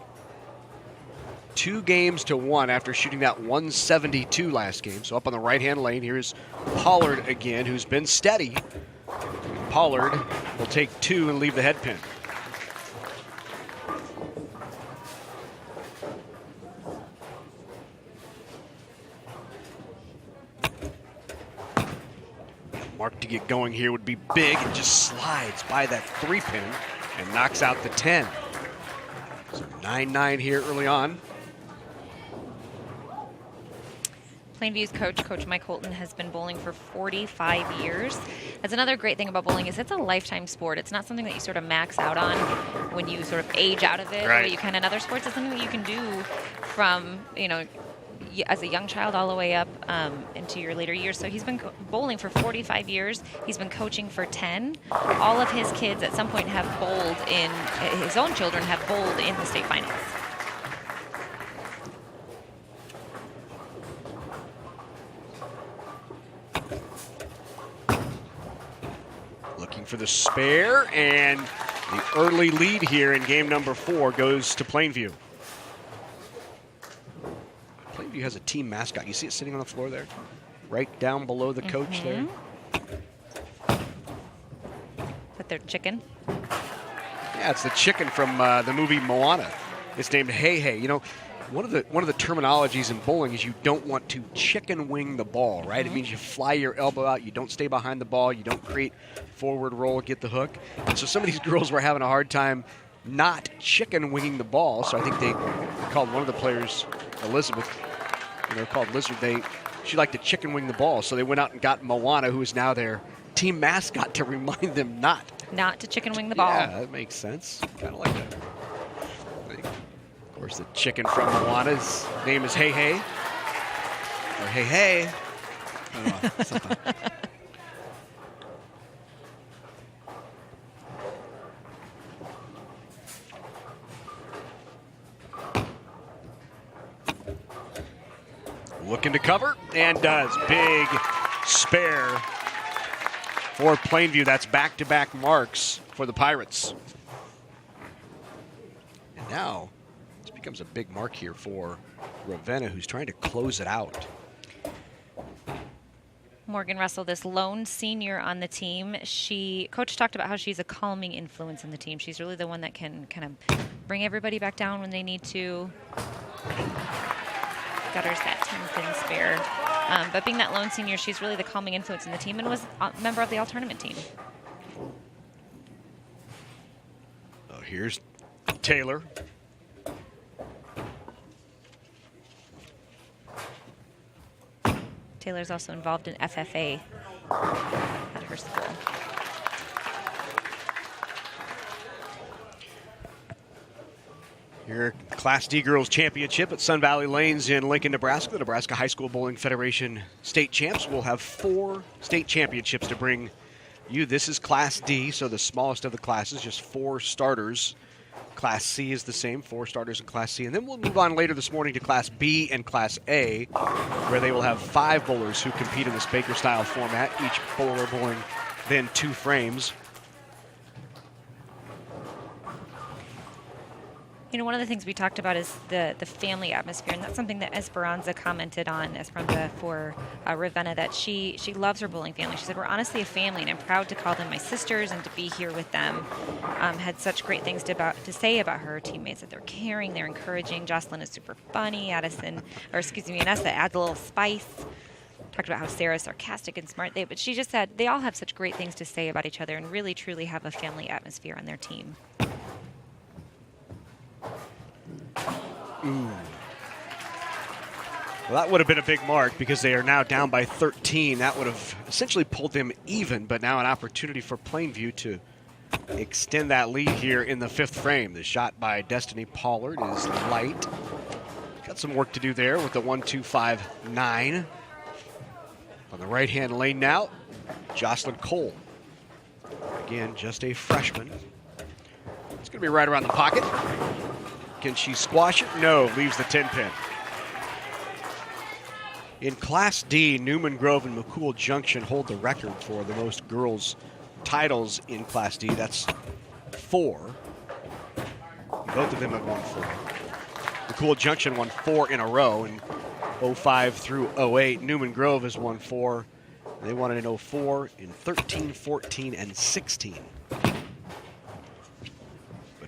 2-1 after shooting that 172 last game. So up on the right-hand lane, here's Pollard again, who's been steady. Pollard will take 2 and leave the head pin. Mark to get going here would be big, and just slides by that 3-pin and knocks out the 10. So 9-9 here early on. Plainview's Coach Mike Holton, has been bowling for 45 years. That's another great thing about bowling, is it's a lifetime sport. It's not something that you sort of max out on when you sort of age out of it. Right. Or you can in other sports. It's something that you can do from, as a young child all the way up into your later years. So he's been bowling for 45 years. He's been coaching for 10. All of his kids at some point have bowled his own children have bowled in the state finals. Looking for the spare, and the early lead here in game number 4 goes to Plainview. Plainview has a team mascot. You see it sitting on the floor there? Right down below the coach there. With their chicken. Yeah, it's the chicken from the movie Moana. It's named Hey Hey. You know, one of the terminologies in bowling is you don't want to chicken wing the ball, right? It means you fly your elbow out, you don't stay behind the ball, you don't create forward roll, get the hook. And so some of these girls were having a hard time not chicken winging the ball. So I think they called one of the players, Elizabeth, they're called Lizard. She liked to chicken wing the ball, so they went out and got Moana, who is now their team mascot, to remind them not to chicken wing the ball. Yeah, that makes sense. Kind of like that. Of course, the chicken from Moana's name is Hey Hey. Or Hey Hey. I don't know, something. Looking to cover, and does. Big spare For Plainview, that's back-to-back marks for the Pirates. And now, this becomes a big mark here for Ravenna, who's trying to close it out. Morgan Russell, this lone senior on the team, Coach talked about how she's a calming influence in the team. She's really the one that can kind of bring everybody back down when they need to. Gutters that 10-pin spare. But being that lone senior, she's really the calming influence in the team and was a member of the all-tournament team. Oh, here's Taylor. Taylor's also involved in FFA at her school. Here, Class D Girls Championship at Sun Valley Lanes in Lincoln, Nebraska. The Nebraska High School Bowling Federation state champs will have 4 state championships to bring you. This is Class D, so the smallest of the classes, just 4 starters. Class C is the same, 4 starters in Class C. And then we'll move on later this morning to Class B and Class A, where they will have 5 bowlers who compete in this Baker-style format, each bowler bowling then 2 frames. You know, one of the things we talked about is the family atmosphere, and that's something that Esperanza commented on, Esperanza for Ravenna, that she loves her bowling family. She said, we're honestly a family, and I'm proud to call them my sisters and to be here with them. Had such great things to say about her teammates, that they're caring, they're encouraging. Jocelyn is super funny. Vanessa adds a little spice. Talked about how Sarah's sarcastic and smart. But she just said they all have such great things to say about each other and really, truly have a family atmosphere on their team. Ooh. Well, that would have been a big mark because they are now down by 13. That would have essentially pulled them even, but now an opportunity for Plainview to extend that lead here in the 5th frame. The shot by Destiny Pollard is light. Got some work to do there with the 1-2-5-9. On the right-hand lane now, Jocelyn Cole. Again, just a freshman. It's going to be right around the pocket. Can she squash it? No, leaves the 10-pin. In Class D, Newman Grove and McCool Junction hold the record for the most girls' titles in Class D. That's 4. Both of them have won 4. McCool Junction won 4 in a row in 05 through 08. Newman Grove has won 4. They won it in 04, in 13, 14, and 16.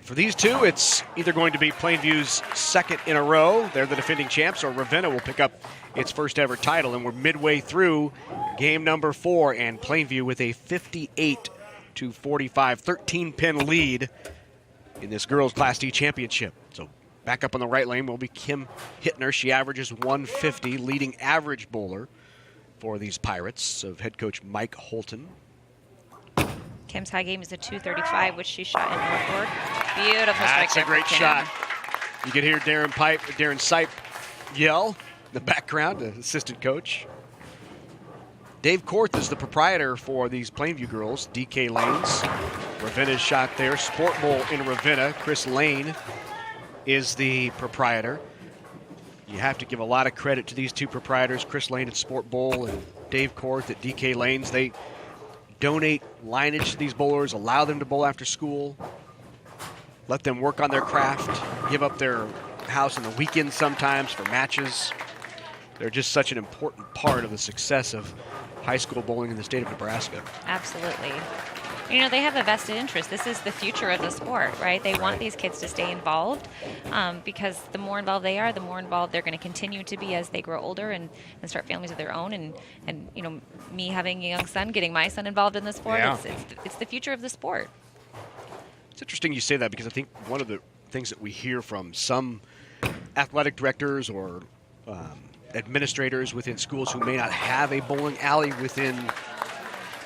For these two, it's either going to be Plainview's 2nd in a row, they're the defending champs, or Ravenna will pick up its first ever title. And we're midway through game number 4, and Plainview with a 58-45, 13-pin lead in this girls Class D championship. So back up on the right lane will be Kim Hittner. She averages 150, leading average bowler for these Pirates of head coach Mike Holton. Kim's high game is a 235, which she shot in Northport. Beautiful strike. That's a great shot. You can hear Darren Sipe yell in the background, the assistant coach. Dave Korth is the proprietor for these Plainview girls. DK Lanes, Ravenna's shot there. Sport Bowl in Ravenna. Chris Lane is the proprietor. You have to give a lot of credit to these two proprietors, Chris Lane at Sport Bowl and Dave Korth at DK Lanes. They donate lineage to these bowlers, allow them to bowl after school, let them work on their craft, give up their house on the weekends sometimes for matches. They're just such an important part of the success of high school bowling in the state of Nebraska. Absolutely. You know, they have a vested interest. This is the future of the sport, right? They want these kids to stay involved because the more involved they are, the more involved they're going to continue to be as they grow older and start families of their own. And you know, me having a young son, getting my son involved in the sport, it's the future of the sport. It's interesting you say that because I think one of the things that we hear from some athletic directors or administrators within schools who may not have a bowling alley within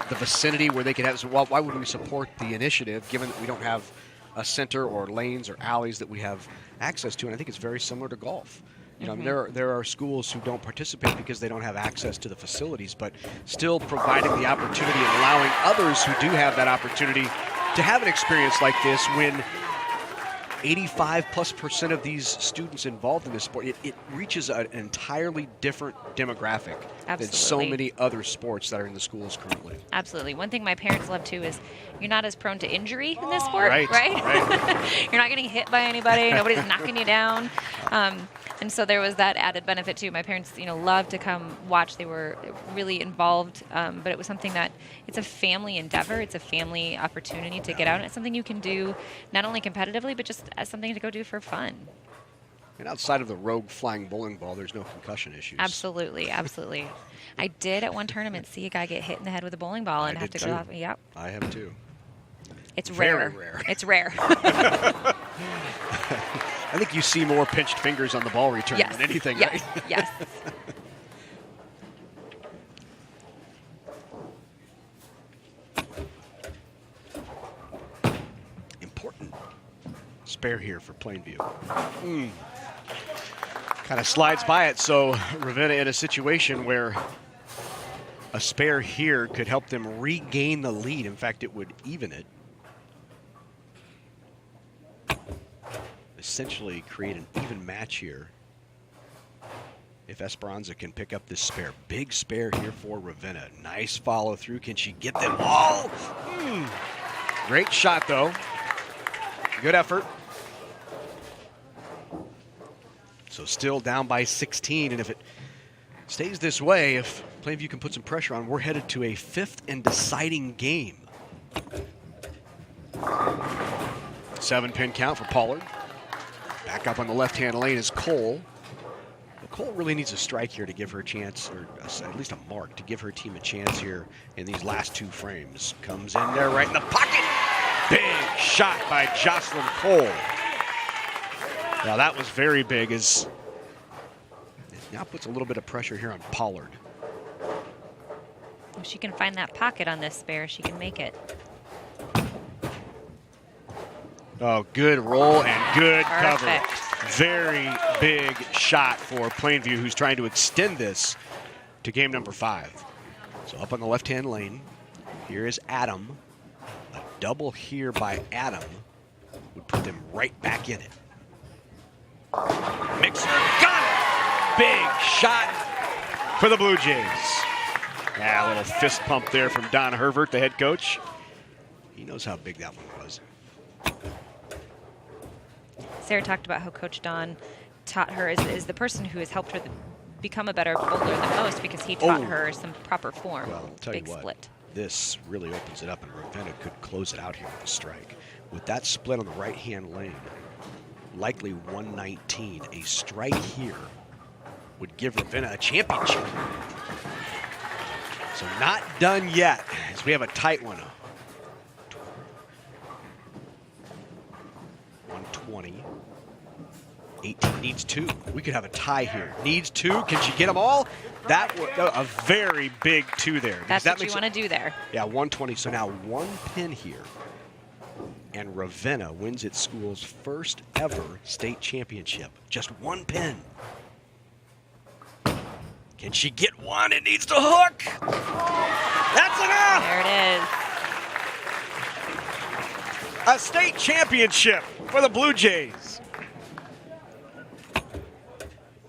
the vicinity where they could have, so why would we support the initiative given that we don't have a center or lanes or alleys that we have access to? And I think it's very similar to golf. You know, I mean, there are schools who don't participate because they don't have access to the facilities, but still providing the opportunity and allowing others who do have that opportunity to have an experience like this when 85+% of these students involved in this sport, it reaches an entirely different demographic than so many other sports that are in the schools currently. Absolutely. One thing my parents love too is you're not as prone to injury in this sport, right? You're not getting hit by anybody. Nobody's knocking you down. And so there was that added benefit too. My parents, loved to come watch. They were really involved, but it was something that it's a family endeavor. It's a family opportunity to get out. And it's something you can do not only competitively, but just as something to go do for fun. And outside of the rogue flying bowling ball, there's no concussion issues. Absolutely. I did at one tournament see a guy get hit in the head with a bowling ball and have to go to the hospital. Yep. I have too. It's Very rare. rare. It's rare. I think you see more pinched fingers on the ball return than anything, right? Yes. Important spare here for Plainview. Kind of slides by it, so Ravenna in a situation where a spare here could help them regain the lead. In fact, it would even it. Essentially create an even match here if Esperanza can pick up this spare. Big spare here for Ravenna. Nice follow through. Can she get them all? Great shot though. Good effort. So still down by 16, and if it stays this way, if Plainview can put some pressure on, we're headed to a 5th and deciding game. 7-pin count for Pollard. Back up on the left-hand lane is Cole. Well, Cole really needs a strike here to give her a chance, or at least a mark, to give her team a chance here in these last 2 frames. Comes in there right in the pocket. Big shot by Jocelyn Cole. Now that was very big, as it now puts a little bit of pressure here on Pollard. If she can find that pocket on this spare, she can make it. Oh, good roll and good Perfect. cover. Very big shot for Plainview, who's trying to extend this to game number 5. So up on the left-hand lane, here is Adam. A double here by Adam would put them right back in it. Mixer, got it! Big shot for the Blue Jays. Yeah, a little fist pump there from Don Herbert, the head coach. He knows how big that one was. Sarah talked about how Coach Don taught her, is the person who has helped her become a better bowler the most, because he taught her some proper form. Well, I'll tell Big you what, split. This really opens it up, and Ravenna could close it out here with a strike. With that split on the right-hand lane, likely 119, a strike here would give Ravenna a championship. So not done yet, as we have a tight one. 120. 18 needs 2. We could have a tie here. Needs 2. Can she get them all? That was a very big 2 there. That's what you want to do there. Yeah, 120. So now 1 pin here. And Ravenna wins its school's first ever state championship. Just 1 pin. Can she get 1? It needs to hook. That's enough. There it is. A state championship for the Blue Jays.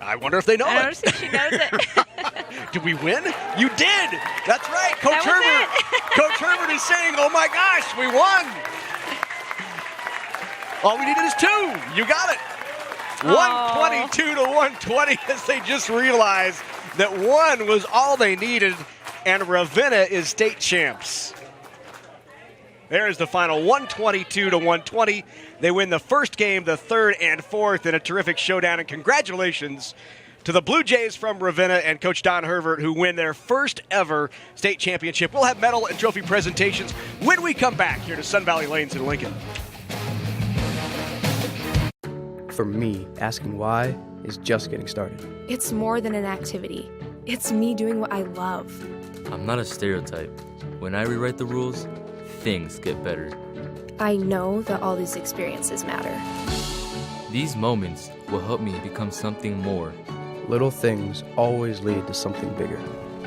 I wonder if they know I it. don't see she knows it. Did we win? You did. That's right. Coach Herbert. Coach Herbert is saying, "Oh my gosh, we won." All we needed is 2. You got it. 122 to 120, as they just realized that 1 was all they needed, and Ravenna is state champs. There's the final, 122 to 120. They win the first game, the third and fourth, in a terrific showdown. And congratulations to the Blue Jays from Ravenna and Coach Don Herbert, who win their first ever state championship. We'll have medal and trophy presentations when we come back here to Sun Valley Lanes in Lincoln. For me, asking why is just getting started. It's more than an activity. It's me doing what I love. I'm not a stereotype. When I rewrite the rules, things get better. I know that all these experiences matter. These moments will help me become something more. Little things always lead to something bigger.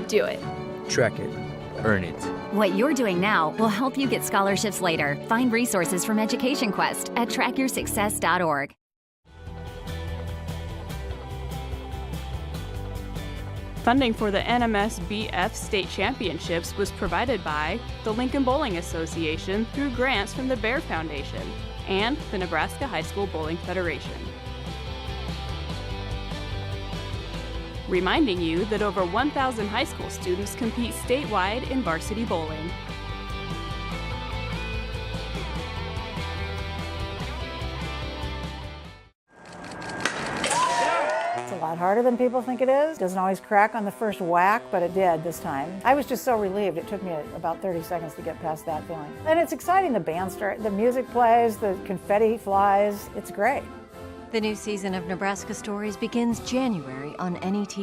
Do it. Track it. earn it. What you're doing now will help you get scholarships later. Find resources from Education Quest at trackyoursuccess.org. Funding for the NMSBF State Championships was provided by the Lincoln Bowling Association through grants from the Bear Foundation and the Nebraska High School Bowling Federation. Reminding you that over 1,000 high school students compete statewide in varsity bowling. It's a lot harder than people think it is. Doesn't always crack on the first whack, but it did this time. I was just so relieved. It took me about 30 seconds to get past that feeling. And it's exciting. The band starts, the music plays, the confetti flies. It's great. The new season of Nebraska Stories begins January on NET.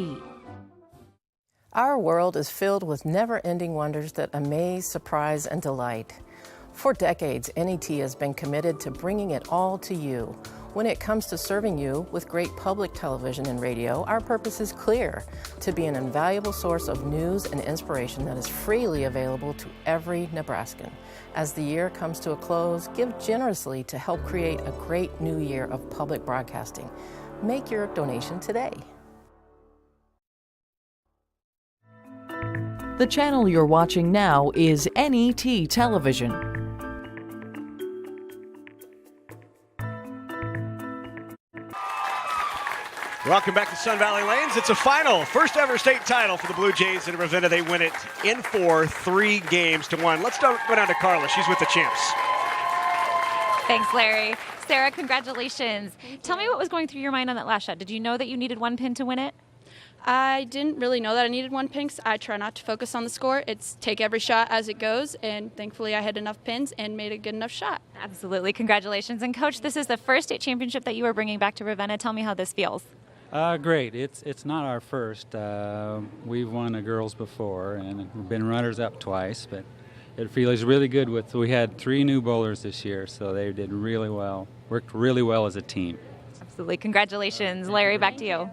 Our world is filled with never-ending wonders that amaze, surprise, and delight. For decades, NET has been committed to bringing it all to you. When it comes to serving you with great public television and radio, our purpose is clear: to be an invaluable source of news and inspiration that is freely available to every Nebraskan. As the year comes to a close, give generously to help create a great new year of public broadcasting. Make your donation today. The channel you're watching now is NET Television. Welcome back to Sun Valley Lanes. It's a final, first ever state title for the Blue Jays in Ravenna. They win it in 4, 3 games to 1. Let's go down to Carla. She's with the champs. Thanks, Larry. Sarah, congratulations. Tell me what was going through your mind on that last shot. Did you know that you needed 1 pin to win it? I didn't really know that I needed 1 pin. I try not to focus on the score. It's take every shot as it goes, and thankfully I had enough pins and made a good enough shot. Absolutely. Congratulations. And Coach, this is the first state championship that you are bringing back to Ravenna. Tell me how this feels. Great. It's not our first. We've won the girls before, and we've been runners-up twice, but it feels really good. We had 3 new bowlers this year, so they did really well, worked really well as a team. Absolutely. Congratulations. Larry, back to you.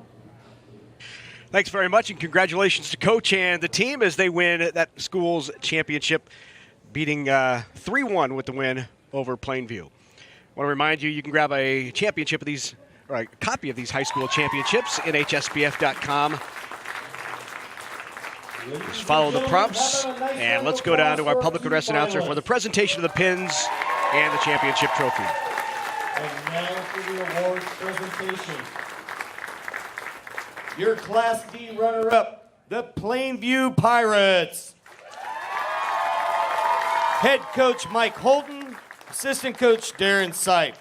Thanks very much, and congratulations to Coach and the team as they win that school's championship, beating 3-1 with the win over Plainview. I want to remind you, you can grab a championship of these, or a copy of these high school championships, NHSBF.com. Just follow the prompts, and let's go down to our public address announcer for the presentation of the pins and the championship trophy. And now for the awards presentation. Your Class D runner-up, the Plainview Pirates. Head coach Mike Holden, assistant coach Darren Sipe.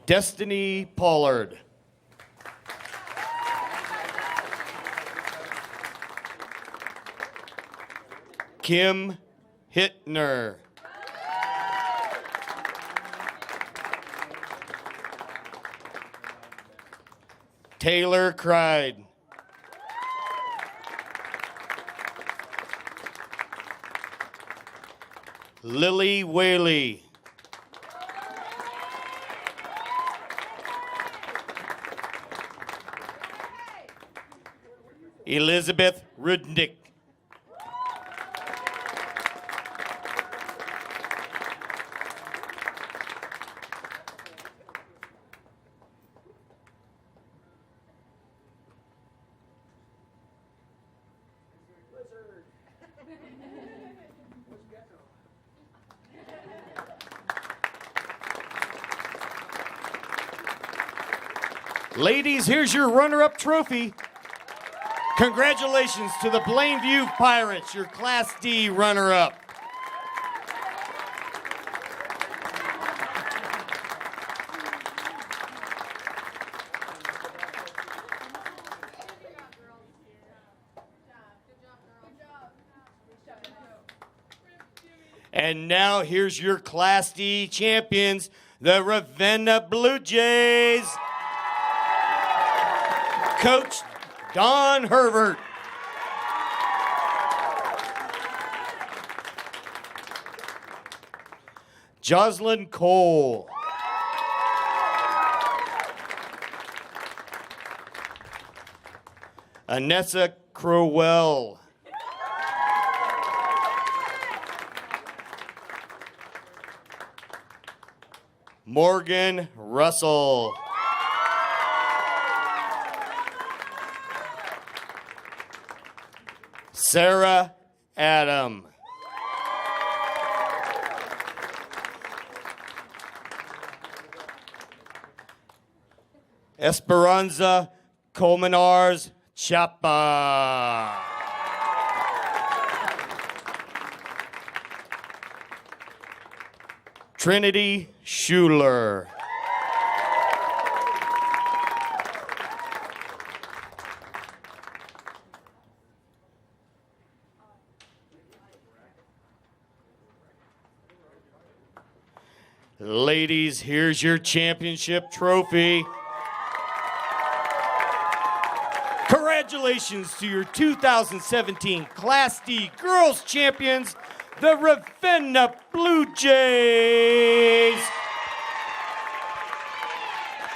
Destiny Pollard. Kim Hittner. Taylor Cried. Lily Whaley. Elizabeth Rudnick. Ladies, here's your runner-up trophy. Congratulations to the Plainview Pirates, your Class D runner-up. And now here's your Class D champions, the Ravenna Blue Jays. Coach Don Herbert. Jocelyn Cole. Anessa Crowell. Morgan Russell. Sarah Adam. Esperanza Colmenars Chapa. Trinity Schuler. Ladies, here's your championship trophy. Congratulations to your 2017 Class D Girls Champions, the Ravenna Blue Jays.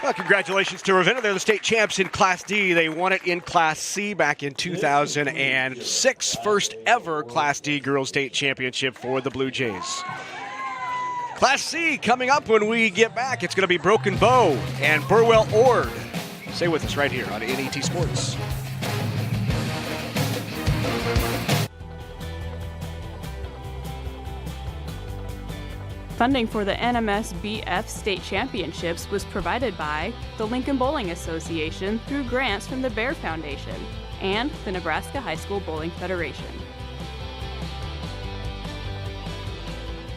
Well, congratulations to Ravenna. They're the state champs in Class D. They won it in Class C back in 2006. First ever Class D Girls State Championship for the Blue Jays. Class C coming up when we get back. It's going to be Broken Bow and Burwell Ord. Stay with us right here on NET Sports. Funding for the NHSBF State Championships was provided by the Lincoln Bowling Association through grants from the Bear Foundation and the Nebraska High School Bowling Federation.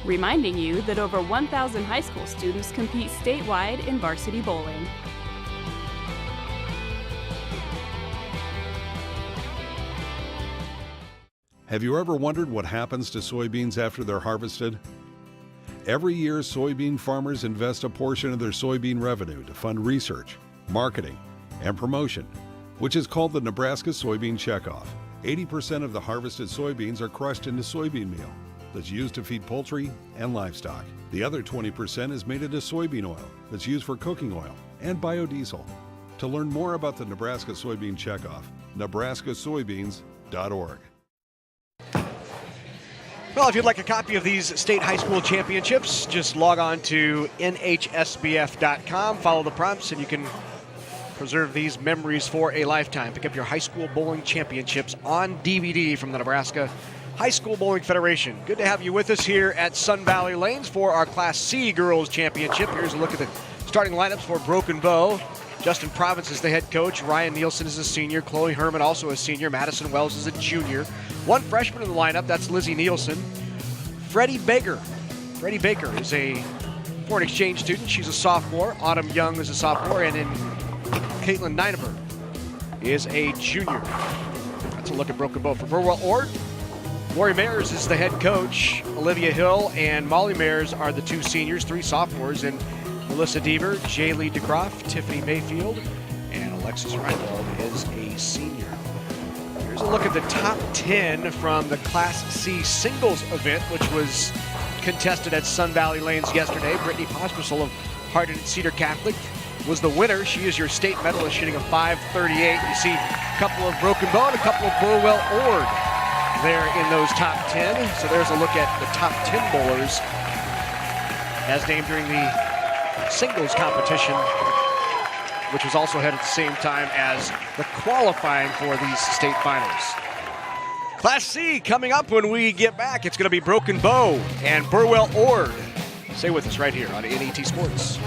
Reminding you that over 1,000 high school students compete statewide in varsity bowling. Have you ever wondered what happens to soybeans after they're harvested? Every year, soybean farmers invest a portion of their soybean revenue to fund research, marketing, and promotion, which is called the Nebraska Soybean Checkoff. 80% of the harvested soybeans are crushed into soybean meal that's used to feed poultry and livestock. The other 20% is made into soybean oil that's used for cooking oil and biodiesel. To learn more about the Nebraska Soybean Checkoff, nebraskasoybeans.org. Well, if you'd like a copy of these state high school championships, just log on to NHSBF.com, follow the prompts, and you can preserve these memories for a lifetime. Pick up your high school bowling championships on DVD from the Nebraska High School Bowling Federation. Good to have you with us here at Sun Valley Lanes for our Class C Girls Championship. Here's a look at the starting lineups for Broken Bow. Justin Province is the head coach. Ryan Nielsen is a senior. Chloe Herman also a senior. Madison Wells is a junior. One freshman in the lineup, that's Lizzie Nielsen. Freddie Baker is a foreign exchange student. She's a sophomore. Autumn Young is a sophomore. And then Caitlin Nineberg is a junior. That's a look at Broken Bow. For Burwell Ord, Lori Mayers is the head coach. Olivia Hill and Molly Mayers are the two seniors, three sophomores, and Melissa Deaver, Jaylee DeGroff, Tiffany Mayfield, and Alexis Reinwald is a senior. Here's a look at the top 10 from the Class C singles event, which was contested at Sun Valley Lanes yesterday. Brittany Pospisil of Hardin Cedar Catholic was the winner. She is your state medalist, shooting a .538. You see a couple of Broken Bow and a couple of Burwell Ord there in those top 10. So there's a look at the top 10 bowlers as named during the singles competition, which was also held at the same time as the qualifying for these state finals. Class C coming up when we get back. It's going to be Broken Bow and Burwell Ord. Stay with us right here on NET Sports.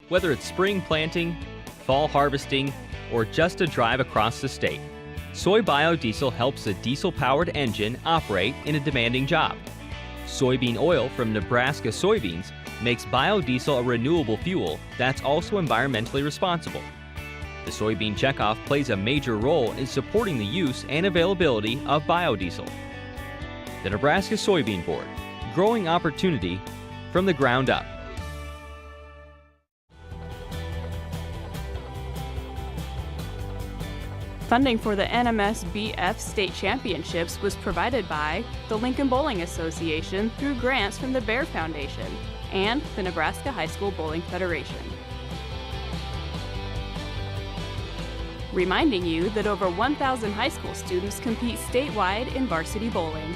Whether it's spring planting, fall harvesting, or just a drive across the state, soy biodiesel helps a diesel-powered engine operate in a demanding job. Soybean oil from Nebraska soybeans makes biodiesel a renewable fuel that's also environmentally responsible. The Soybean Checkoff plays a major role in supporting the use and availability of biodiesel. The Nebraska Soybean Board, growing opportunity from the ground up. Funding for the NHSBF State Championships was provided by the Lincoln Bowling Association through grants from the Bear Foundation and the Nebraska High School Bowling Federation. reminding you that over 1,000 high school students compete statewide in varsity bowling.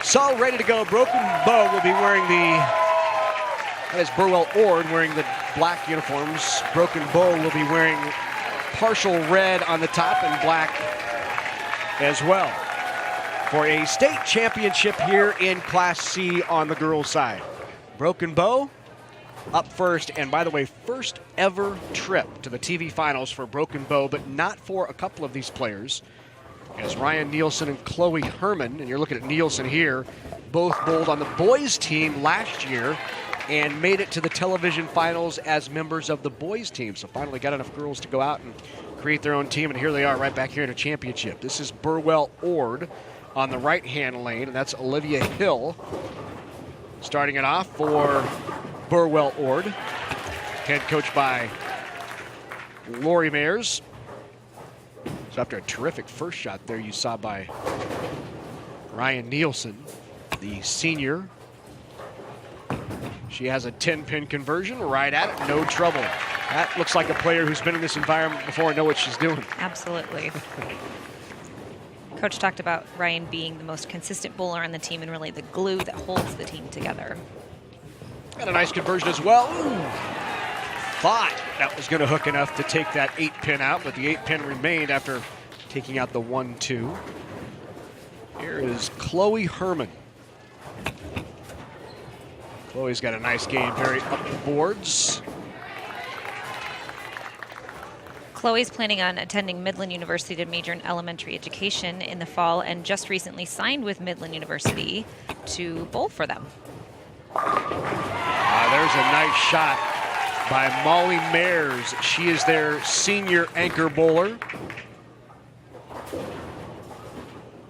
So ready to go. Broken Bow will be wearing that is Burwell Ord wearing the black uniforms. Broken Bow will be wearing partial red on the top and black as well for a state championship here in Class C on the girls' side. Broken Bow up first, and by the way, first ever trip to the TV finals for Broken Bow, but not for a couple of these players, as Ryan Nielsen and Chloe Herman, and you're looking at Nielsen here, both bowled on the boys team last year and made it to the television finals as members of the boys team. So finally got enough girls to go out and create their own team, and here they are right back here in a championship. This is Burwell Ord on the right-hand lane, and that's Olivia Hill starting it off for Burwell Ord, head coached by Lori Mayers. So after a terrific first shot there you saw by Ryan Nielsen, the senior, she has a 10-pin conversion right at it, no trouble. That looks like a player who's been in this environment before and know what she's doing. Absolutely. Coach talked about Ryan being the most consistent bowler on the team and really the glue that holds the team together. Got a nice conversion as well. Ooh. Thought that was going to hook enough to take that 8-pin out, but the 8-pin remained after taking out the 1-2. Here is Chloe Herman. Chloe's got a nice game, very up the boards. Chloe's planning on attending Midland University to major in elementary education in the fall and just recently signed with Midland University to bowl for them. There's a nice shot by Molly Mayers. She is their senior anchor bowler.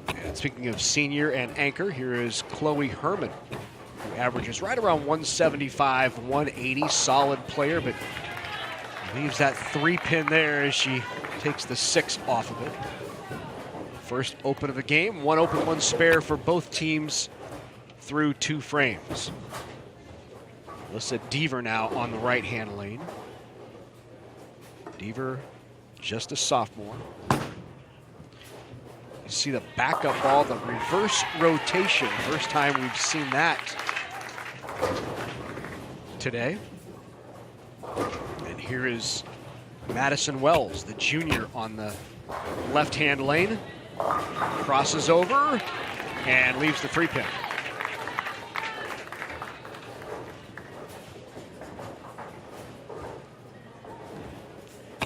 And speaking of senior and anchor, here is Chloe Herman, who averages right around 175, 180. Solid player, but leaves that 3-pin there as she takes the 6 off of it. First open of the game, 1 open, 1 spare for both teams through 2 frames. Alyssa Deaver now on the right-hand lane. Deaver, just a sophomore. You see the backup ball, the reverse rotation. First time we've seen that today. And here is Madison Wells, the junior, on the left-hand lane. Crosses over and leaves the 3-pin.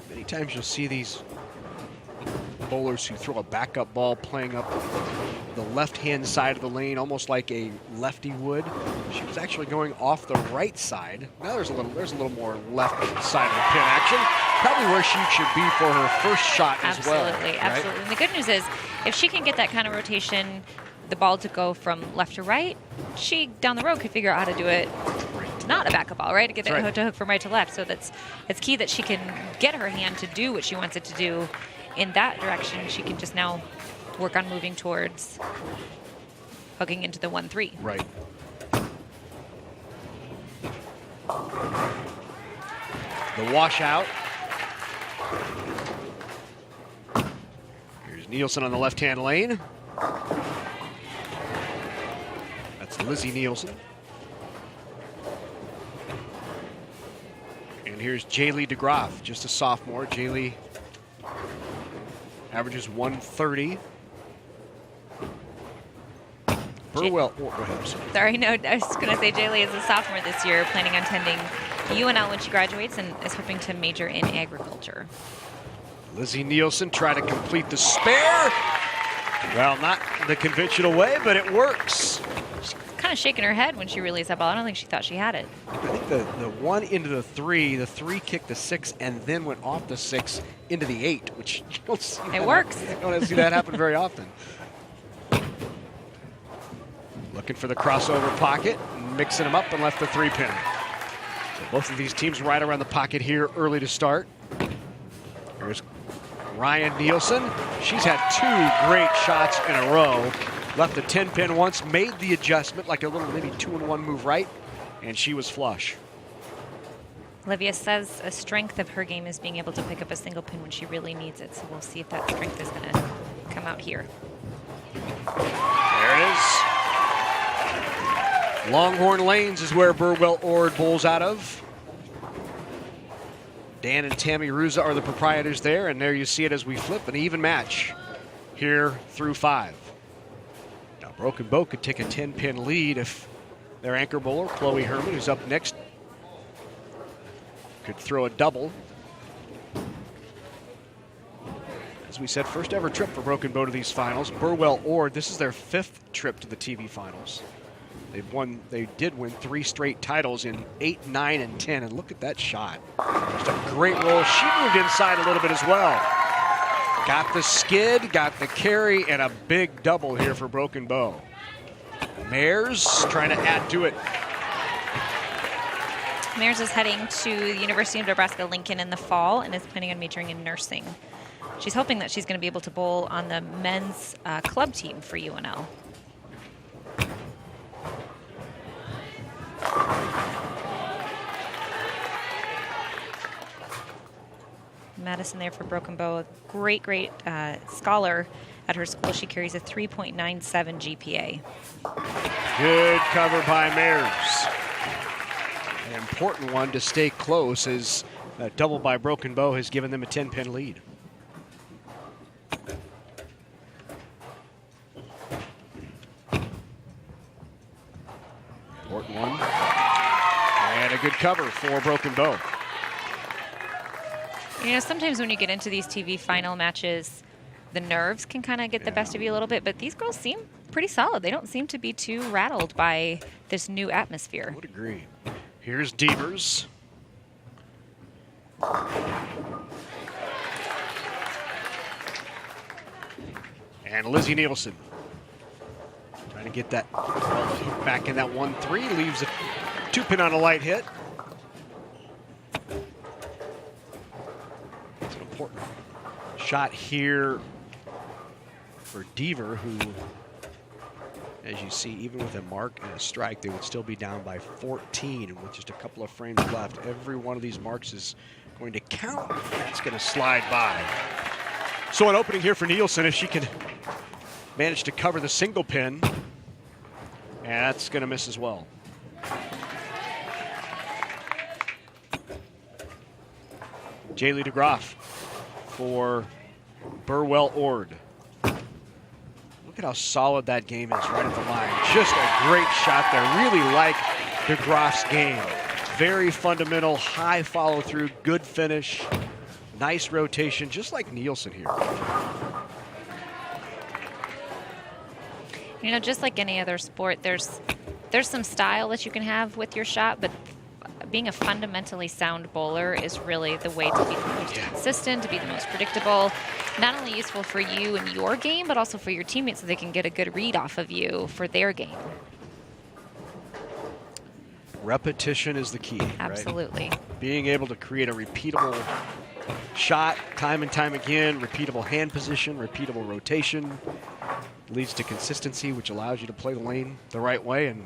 Many times you'll see these bowlers who throw a backup ball playing up the left-hand side of the lane, almost like a lefty would. She was actually going off the right side. Now there's a little more left side of the pin action. Probably where she should be for her first shot as well. Absolutely, absolutely. Right? And the good news is, if she can get that kind of rotation, the ball to go from left to right, she down the road could figure out how to do it. Not a backup ball, right? To get it to hook from right to left. So it's key that she can get her hand to do what she wants it to do in that direction. She can just now work on moving towards hooking into the 1-3. Right. The washout. Here's Nielsen on the left-hand lane. That's Lizzie Nielsen. And here's Jaylee DeGroff, just a sophomore. Jaylee averages 130. Burwell, go ahead. Sorry, no, I was going to say Jaylee is a sophomore this year, planning on attending UNL when she graduates and is hoping to major in agriculture. Lizzie Nielsen try to complete the spare. Well, not the conventional way, but it works. She's kind of shaking her head when she released that ball. I don't think she thought she had it. I think the 1 into the 3 kicked the 6 and then went off the 6 into the 8, which you don't see. It works. You don't see that happen very often. Looking for the crossover pocket, mixing them up and left the 3-pin. So both of these teams right around the pocket here early to start. Here's Ryan Nielsen. She's had 2 great shots in a row. Left the 10-pin once, made the adjustment like a little mini 2-in-1 move right, and she was flush. Olivia says a strength of her game is being able to pick up a single pin when she really needs it. So we'll see if that strength is going to come out here. There it is. Longhorn Lanes is where Burwell Ord bowls out of. Dan and Tammy Ruza are the proprietors there, and there you see it as we flip an even match here through 5. Now Broken Bow could take a 10-pin lead if their anchor bowler, Chloe Herman, who's up next, could throw a double. As we said, first ever trip for Broken Bow to these finals. Burwell Ord, this is their 5th trip to the TV finals. They did win 3 straight titles in 8, 9, and 10, and look at that shot. Just a great roll. She moved inside a little bit as well. Got the skid, got the carry, and a big double here for Broken Bow. Mayers trying to add to it. Mayers is heading to the University of Nebraska-Lincoln in the fall and is planning on majoring in nursing. She's hoping that she's going to be able to bowl on the men's club team for UNL. Madison there for Broken Bow, a great scholar at her school. She carries a 3.97 GPA. Good cover by Mayers. An important one to stay close, as that double by Broken Bow has given them a 10-pin lead. Important one. And a good cover for Broken Bow. You know, sometimes when you get into these TV final matches, the nerves can kind of get the best of you a little bit, but these girls seem pretty solid. They don't seem to be too rattled by this new atmosphere. I would agree. Here's Devers. And Lizzie Nielsen. Trying to get that back in that 1-3. Leaves a 2-pin on a light hit. It's an important shot here for Deaver, who, as you see, even with a mark and a strike, they would still be down by 14. And with just a couple of frames left, every one of these marks is going to count. That's going to slide by. So an opening here for Nielsen if she can manage to cover the single pin. And that's going to miss as well. Jaylee DeGroff for Burwell Ord. Look at how solid that game is right at the line. Just a great shot there. Really like DeGroff's game. Very fundamental, high follow through, good finish, nice rotation, just like Nielsen here. You know, just like any other sport, there's some style that you can have with your shot, but being a fundamentally sound bowler is really the way to be the most consistent, to be the most predictable. Not only useful for you and your game, but also for your teammates so they can get a good read off of you for their game. Repetition is the key. Absolutely. Right? Being able to create a repeatable shot time and time again, repeatable hand position, repeatable rotation, leads to consistency, which allows you to play the lane the right way and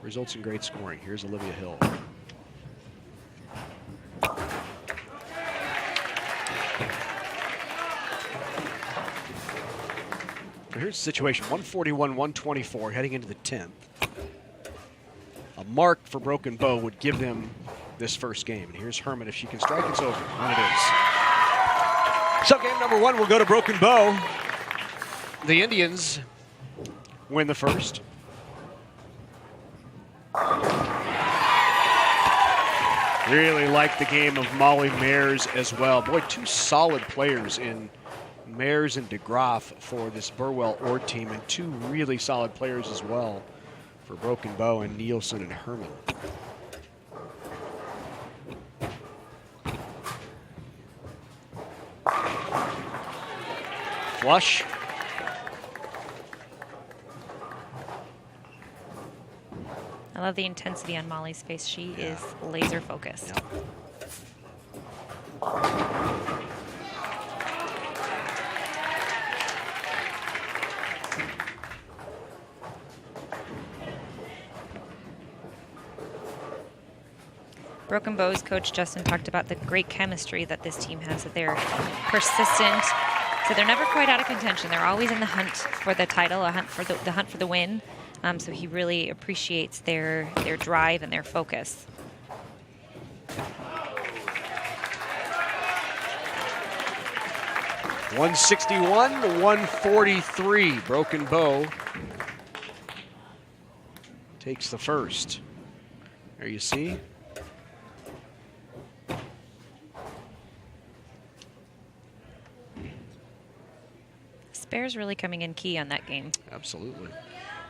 results in great scoring. Here's Olivia Hill. Here's the situation, 141-124 heading into the 10th. A mark for Broken Bow would give them this first game. And here's Herman. If she can strike, it's over. And it is. So game number 1 will go to Broken Bow. The Indians win the first. Really like the game of Molly Mayers as well. Boy, 2 solid players in Mayers and DeGroff for this Burwell Ord team, and 2 really solid players as well for Broken Bow and Nielsen and Herman. Flush. I love the intensity on Molly's face. She is laser focused. Broken Bow's coach Justin talked about the great chemistry that this team has, that they're persistent, so they're never quite out of contention. They're always in the hunt for the title, the hunt for the win. So he really appreciates their drive and their focus. $161-143. Broken Bow takes the first. There you see. Bears really coming in key on that game. Absolutely.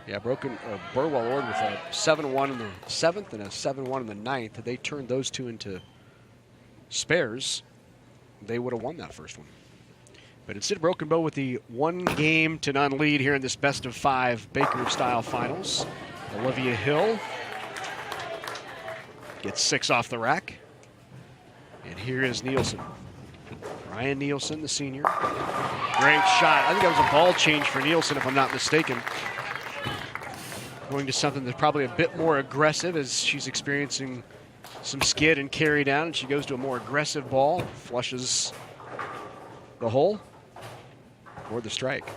Yeah, Burwell Ord with a 7-1 in the 7th and a 7-1 in the 9th. Had they turned those two into spares, they would have won that first one. But instead, Broken Bow with the 1-game-to-none lead here in this best-of-5 Baker-style finals. Olivia Hill gets 6 off the rack. And here is Nielsen. Ryan Nielsen, the senior. Great shot. I think that was a ball change for Nielsen, if I'm not mistaken. Going to something that's probably a bit more aggressive as she's experiencing some skid and carry down, and she goes to a more aggressive ball, flushes the hole or the strike.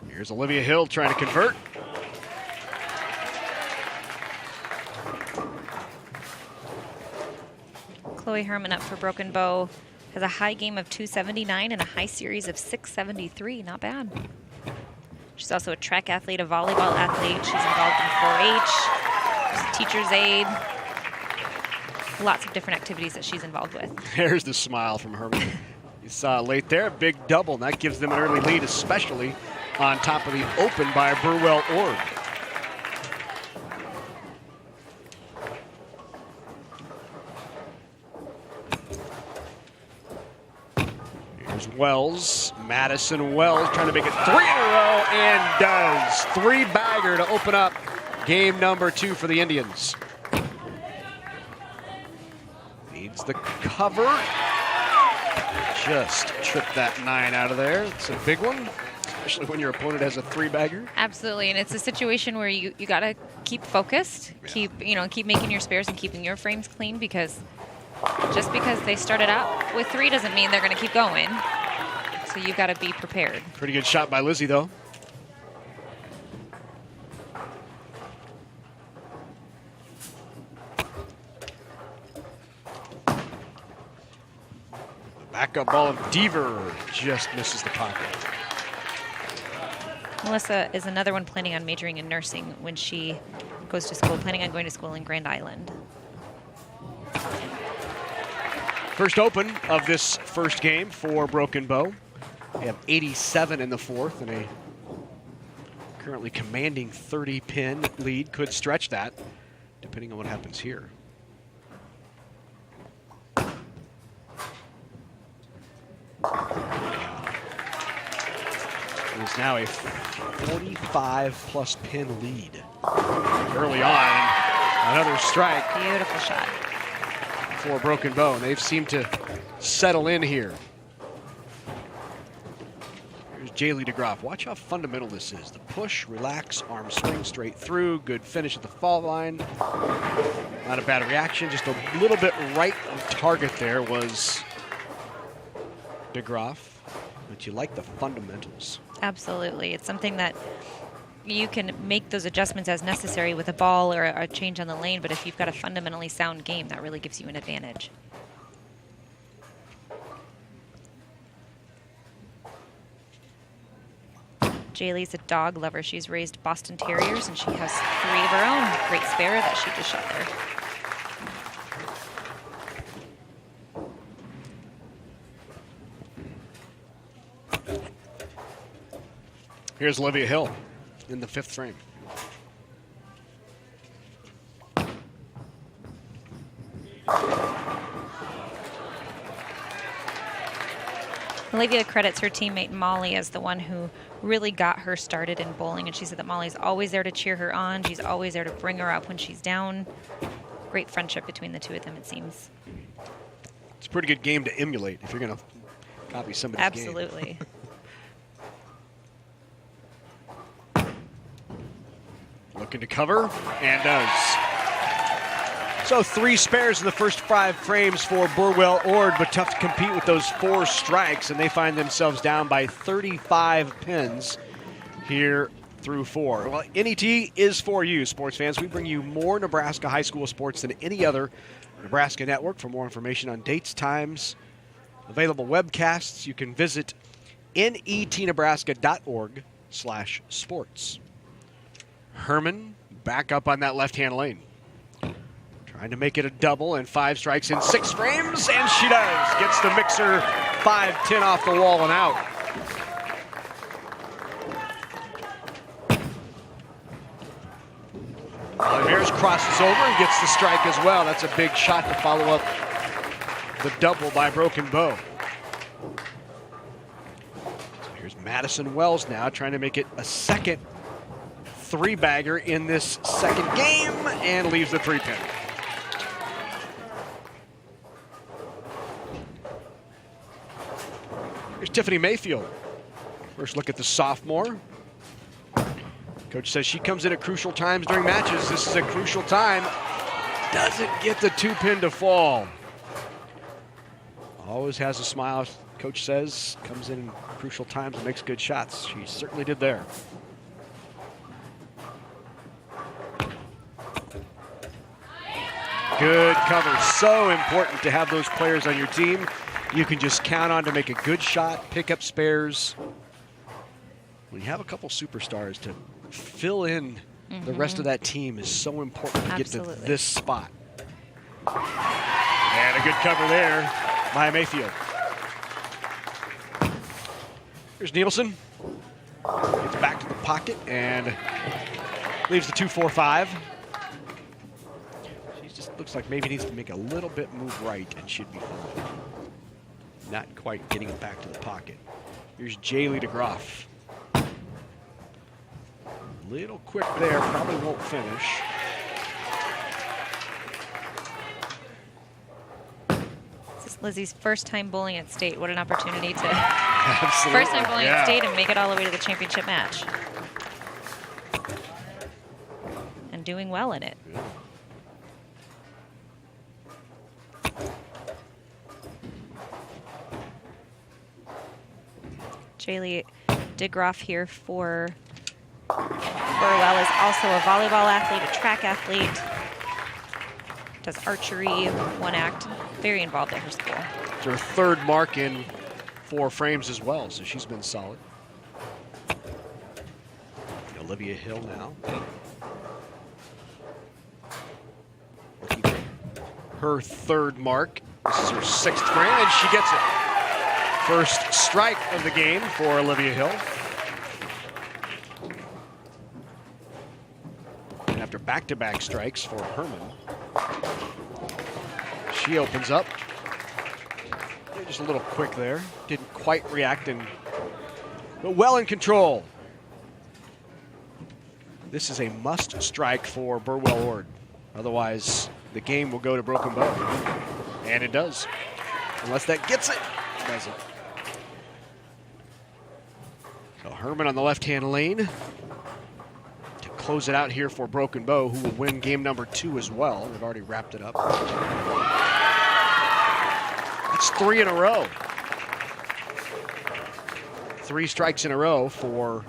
Here's Olivia Hill trying to convert. Chloe Herman up for Broken Bow has a high game of 279 and a high series of 673. Not bad. She's also a track athlete, a volleyball athlete. She's involved in 4-H, she's a teacher's aide. Lots of different activities that she's involved with. There's the smile from Herman. You saw it late there, big double, and that gives them an early lead, especially on top of the open by Burwell Ord. Wells, Madison Wells trying to make it 3 in a row and does. 3-bagger to open up game number 2 for the Indians. Needs the cover. Just tripped that 9 out of there. It's a big one, especially when your opponent has a 3-bagger. Absolutely, and it's a situation where you got to keep focused, keep making your spares and keeping your frames clean, because just because they started out with 3 doesn't mean they're going to keep going. So you've got to be prepared. Pretty good shot by Lizzie, though. Backup ball of Deaver just misses the pocket. Melissa is another one planning on majoring in nursing when she goes to school, planning on going to school in Grand Island. First open of this first game for Broken Bow. They have 87 in the 4th, and a currently commanding 30-pin lead. Could stretch that, depending on what happens here. It is now a 45-plus pin lead. Early on, another strike. Beautiful shot for Broken Bow, and they've seemed to settle in here. Here's Jaylee DeGroff. Watch how fundamental this is. The push, relax, arm swing straight through. Good finish at the fall line. Not a bad reaction, just a little bit right of target there was DeGroff. But you like the fundamentals. Absolutely. It's something that you can make those adjustments as necessary with a ball or a change on the lane, but if you've got a fundamentally sound game, that really gives you an advantage. Jaylee's a dog lover. She's raised Boston Terriers, and she has 3 of her own. Great spare that she just shot there. Here's Olivia Hill in the 5th frame. Olivia credits her teammate Molly as the one who really got her started in bowling, and she said that Molly's always there to cheer her on. She's always there to bring her up when she's down. Great friendship between the two of them, it seems. It's a pretty good game to emulate if you're going to copy somebody's Absolutely. game. Looking to cover, and does. So 3 spares in the first 5 frames for Burwell Ord, but tough to compete with those 4 strikes, and they find themselves down by 35 pins here through 4. Well, NET is for you, sports fans. We bring you more Nebraska high school sports than any other Nebraska network. For more information on dates, times, available webcasts, you can visit netnebraska.org/sports. Herman back up on that left-hand lane. Trying to make it a double, and 5 strikes in 6 frames, and she does. Gets the mixer 5-10 off the wall and out. Oliveras crosses over and gets the strike as well. That's a big shot to follow up the double by Broken Bow. So here's Madison Wells now trying to make it a second 3-bagger in this second game, and leaves the 3-pin. Here's Tiffany Mayfield. First look at the sophomore. Coach says she comes in at crucial times during matches. This is a crucial time. Doesn't get the 2-pin to fall. Always has a smile, Coach says. Comes in crucial times and makes good shots. She certainly did there. Good cover. So important to have those players on your team you can just count on to make a good shot, pick up spares. When you have a couple superstars, to fill in the rest of that team is so important to get to this spot. And a good cover there by Mayfield. Here's Nielsen. Gets back to the pocket and leaves the 2-4-5. She just looks like maybe needs to make a little bit move right and should be fine. Not quite getting it back to the pocket. Here's Jaylee DeGroff. Little quick there, probably won't finish. This is Lizzie's first time bowling at state. What an opportunity to Absolutely. first time bowling at state and make it all the way to the championship match. And doing well in it. Jaylee DeGroff here for Burwell, is also a volleyball athlete, a track athlete, does archery, 1-act, very involved at her school. It's her 3rd mark in 4 frames as well, so she's been solid. Olivia Hill now. Looking for her 3rd mark. This is her 6th frame, and she gets it. First strike of the game for Olivia Hill. And after back-to-back strikes for Herman, she opens up. Just a little quick there. Didn't quite react, but well in control. This is a must strike for Burwell Ord. Otherwise, the game will go to Broken Bow. And it does. Unless that gets it, it doesn't. So Herman on the left-hand lane to close it out here for Broken Bow, who will win game number 2 as well. They've already wrapped it up. That's 3 in a row. 3 strikes in a row for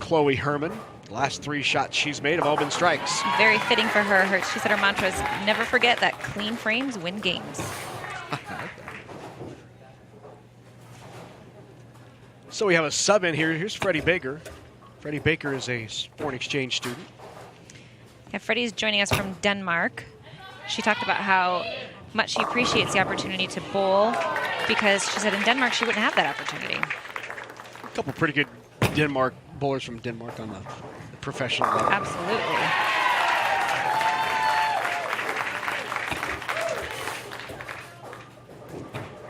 Chloe Herman. The last 3 shots she's made have all been strikes. Very fitting for her. She said her mantra is never forget that clean frames win games. So we have a sub in here. Here's Freddie Baker. Freddie Baker is a foreign exchange student. Yeah, Freddie's joining us from Denmark. She talked about how much she appreciates the opportunity to bowl because she said in Denmark she wouldn't have that opportunity. A couple pretty good Denmark bowlers from Denmark on the professional level. Absolutely.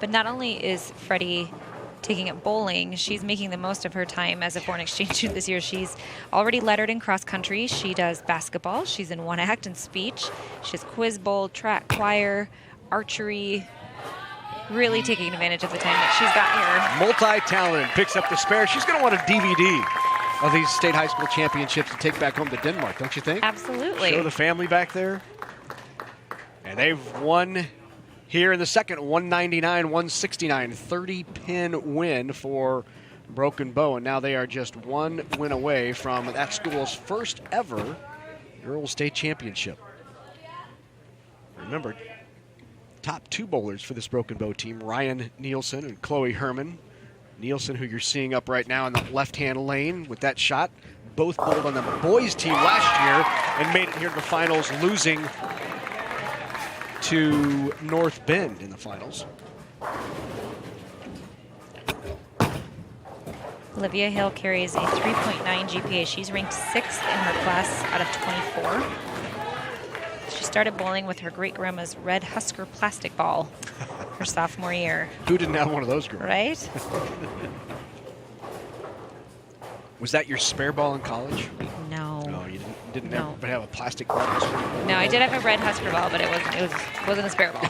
But not only is Freddie taking up bowling, she's making the most of her time as a foreign exchange student this year. She's already lettered in cross country. She does basketball. She's in 1-act and speech. She has quiz bowl, track, choir, archery. Really taking advantage of the time that she's got here. Multi-talented, picks up the spare. She's going to want a DVD of these state high school championships to take back home to Denmark, don't you think? Absolutely. Show the family back there. And they've won here in the second, 199-169, 30-pin win for Broken Bow. And now they are just one win away from that school's first ever girls state championship. Remember, top 2 bowlers for this Broken Bow team, Ryan Nielsen and Chloe Herman. Nielsen, who you're seeing up right now in the left-hand lane with that shot, both bowled on the boys team last year and made it here to the finals, losing to North Bend in the finals. Olivia Hill carries a 3.9 GPA. She's ranked 6th in her class out of 24. She started bowling with her great-grandma's red Husker plastic ball her sophomore year. Who didn't have one of those growing up? Right? Was that your spare ball in college? No. No, you didn't No. ever have a plastic ball. No, I did have a red Husker ball, but it wasn't a spare ball.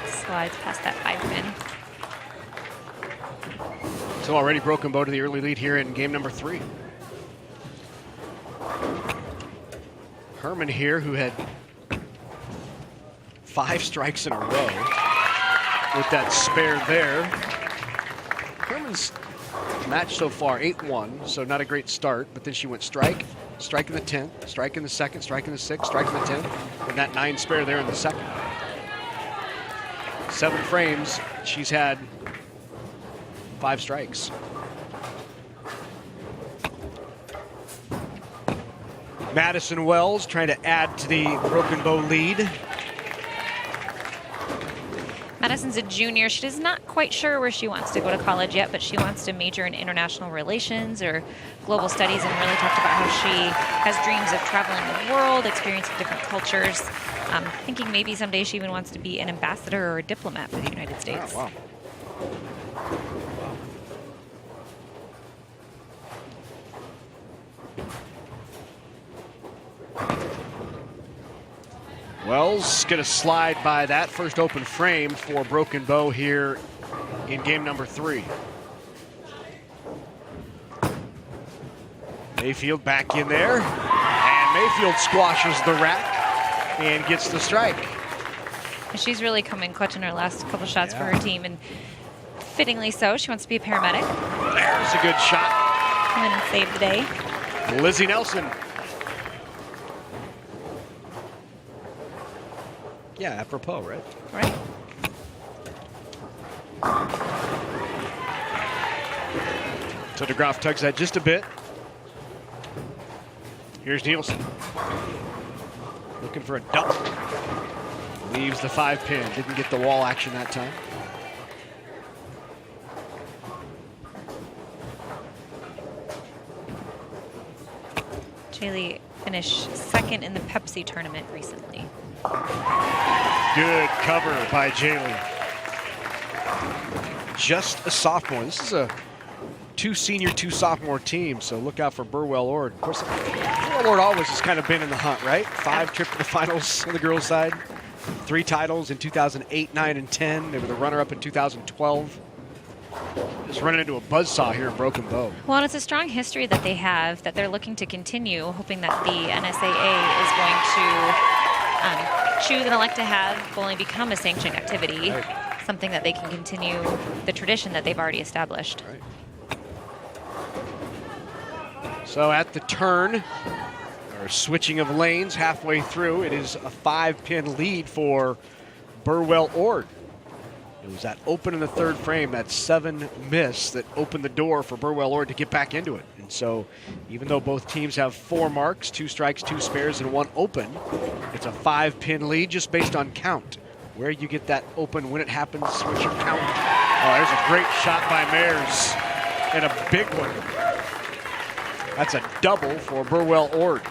Slides past that 5-pin. So already Broken Bow to the early lead here in game number 3. Herman here, who had 5 strikes in a row with that spare there. Herman's match so far, 8-1, so not a great start, but then she went strike in the 10th, strike in the 2nd, strike in the 6th, strike in the 10th, and that 9 spare there in the 2nd. 7 frames, she's had 5 strikes. Madison Wells trying to add to the Broken Bow lead. Madison's a junior. She's not quite sure where she wants to go to college yet, but she wants to major in international relations or global studies, and really talked about how she has dreams of traveling the world, experiencing different cultures, thinking maybe someday she even wants to be an ambassador or a diplomat for the United States. Oh, wow. Wells going to slide by that first open frame for Broken Bow here in game number 3. Mayfield back in there, and Mayfield squashes the rack and gets the strike. She's really come in clutch in her last couple shots for her team, and fittingly so. She wants to be a paramedic. There's a good shot. Come in and save the day. Lizzie Nelson. Yeah, apropos, right? Right. So DeGraff tugs that just a bit. Here's Nielsen. Looking for a dump. Leaves the 5-pin. Didn't get the wall action that time. Jaylee finished 2nd in the Pepsi tournament recently. Good cover by Jaylee. Just a sophomore. This is a 2 senior, 2 sophomore team, so look out for Burwell Ord. Of course, Burwell Ord always has kind of been in the hunt, right? 5 trips to the finals on the girls' side. 3 titles in 2008, 9, and 10. They were the runner-up in 2012. Just running into a buzzsaw here in Broken Bow. Well, and it's a strong history that they have that they're looking to continue, hoping that the NSAA is going to choose and elect to have bowling become a sanctioned activity, something that they can continue the tradition that they've already established. Right. So at the turn, or switching of lanes halfway through, it is a 5-pin lead for Burwell Ord. It was that open in the 3rd frame, that 7 miss that opened the door for Burwell Ord to get back into it. And so even though both teams have 4 marks, 2 strikes, 2 spares, and 1 open, it's a 5-pin lead just based on count. Where you get that open, when it happens, what's your count? Oh, there's a great shot by Mayers and a big one. That's a double for Burwell Ord.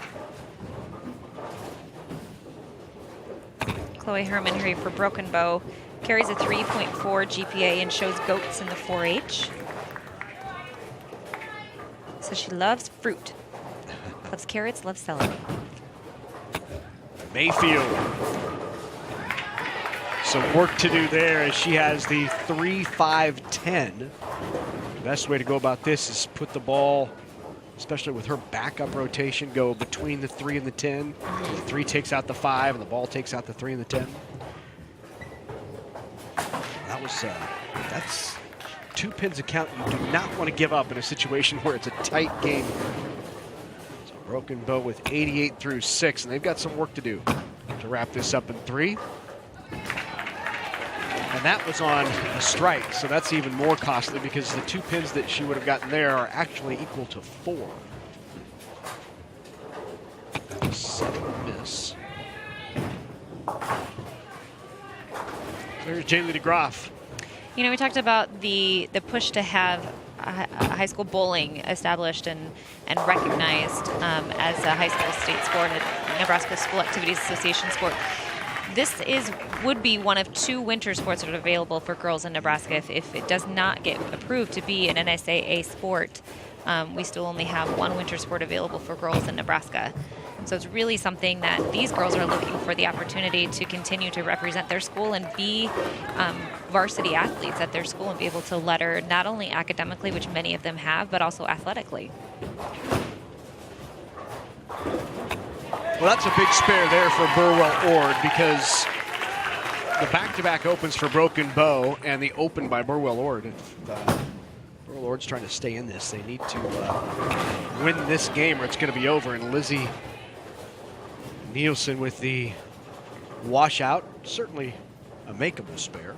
Chloe Herman here for Broken Bow. Carries a 3.4 GPA and shows goats in the 4-H. So she loves fruit. Loves carrots, loves celery. Mayfield. some work to do there as she has the 3-5-10. The best way to go about this is put the ball, especially with her backup rotation, go between the 3 and the 10. The 3 takes out the 5, and the ball takes out the 3 and the 10. That was, that's 2 pins a count you do not want to give up in a situation where it's a tight game. So Broken Bow with 88 through 6, and they've got some work to do to wrap this up in 3. And that was on a strike, so that's even more costly because the 2 pins that she would have gotten there are actually equal to 4. 7 miss. There's Jaylee DeGroff. You know, we talked about the push to have high school bowling established and recognized as a high school state sport at Nebraska School Activities Association sport. This would be one of 2 winter sports that are available for girls in Nebraska. If it does not get approved to be an NSAA sport, we still only have 1 winter sport available for girls in Nebraska. So it's really something that these girls are looking for, the opportunity to continue to represent their school and be varsity athletes at their school and be able to letter not only academically, which many of them have, but also athletically. Well, that's a big spare there for Burwell Ord because the back-to-back opens for Broken Bow and the open by Burwell Ord. If Burwell Ord's trying to stay in this, they need to win this game or it's going to be over. And Lizzie Nielsen with the washout, certainly a makeable spare.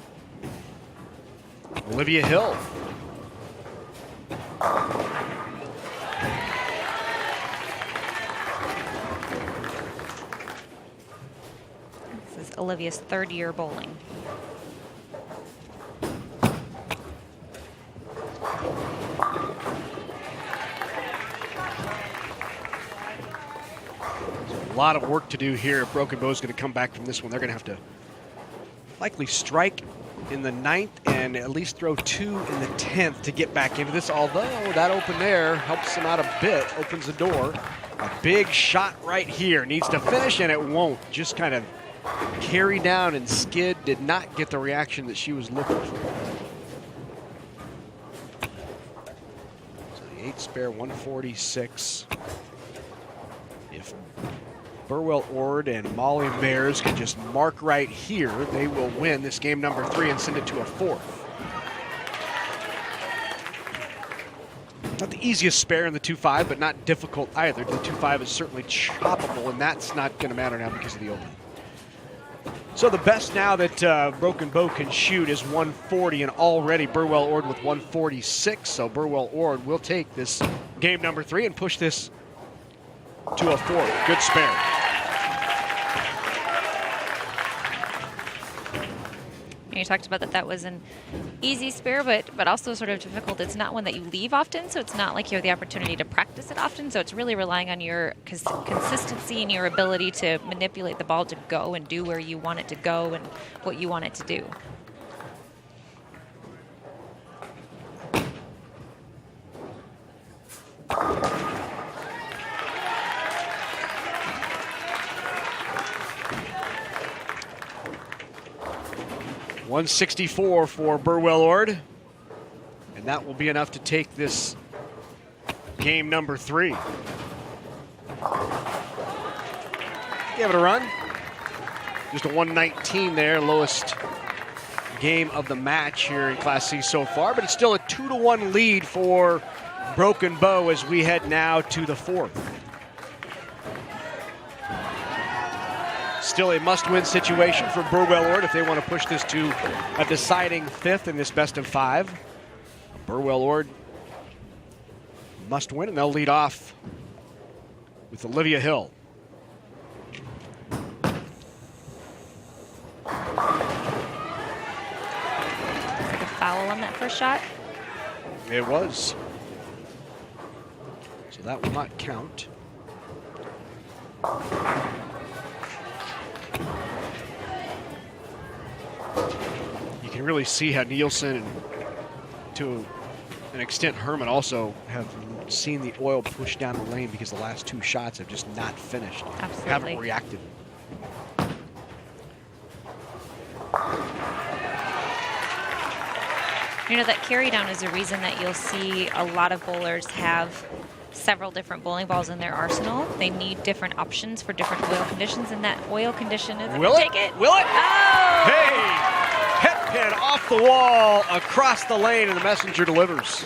Olivia Hill. This is Olivia's 3rd year bowling. A lot of work to do here. If Broken Bow is going to come back from this one, they're going to have to likely strike in the 9th and at least throw 2 in the 10th to get back into this. Although that open there helps them out a bit, opens the door. A big shot right here. Needs to finish and it won't. Just kind of carry down and skid. Did not get the reaction that she was looking for. So the 8 spare, 146. If Burwell Ord and Molly Mayers can just mark right here, they will win this game number 3 and send it to a 4th. Not the easiest spare in the 2-5, but not difficult either. The 2-5 is certainly choppable, and that's not going to matter now because of the open. So the best now that Broken Bow can shoot is 140, and already Burwell Ord with 146. So Burwell Ord will take this game number 3 and push this to a 4th. Good spare. You talked about that was an easy spare, but also sort of difficult. It's not one that you leave often, so it's not like you have the opportunity to practice it often. So it's really relying on your consistency and your ability to manipulate the ball to go and do where you want it to go and what you want it to do. .164 for Burwell Ord, and that will be enough to take this game number 3. Give it a run. Just a 119 there, lowest game of the match here in Class C so far, but it's still a 2-1 lead for Broken Bow as we head now to the 4th. Still a must-win situation for Burwell Ord if they want to push this to a deciding 5th in this best of 5. Burwell Ord must win, and they'll lead off with Olivia Hill. A foul on that first shot? It was. So that will not count. You can really see how Nielsen and to an extent Herman also have seen the oil push down the lane because the last 2 shots have just not finished. Absolutely. Haven't reacted. You know, that carry down is a reason that you'll see a lot of bowlers have several different bowling balls in their arsenal. They need different options for different oil conditions, and that oil condition is Will it? take it. Will it? Oh! Hey! Head pin off the wall, across the lane, and the messenger delivers.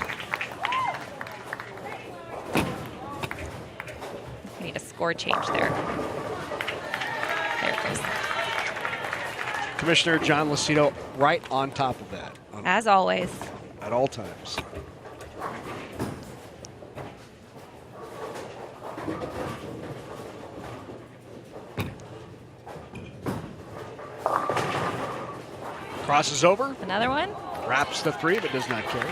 We need a score change there. There it goes. Commissioner John Lucido right on top of that. As always. At all times. Crosses over. Another one. Wraps the 3, but does not carry.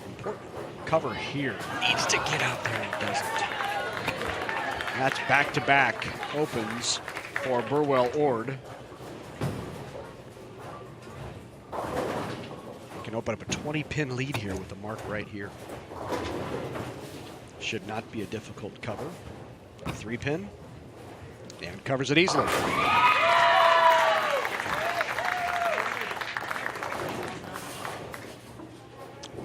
Important cover here. Needs to get out there and doesn't. That's back-to-back opens for Burwell Ord. Can open up a 20-pin lead here with the mark right here. Should not be a difficult cover. 3-pin. And covers it easily.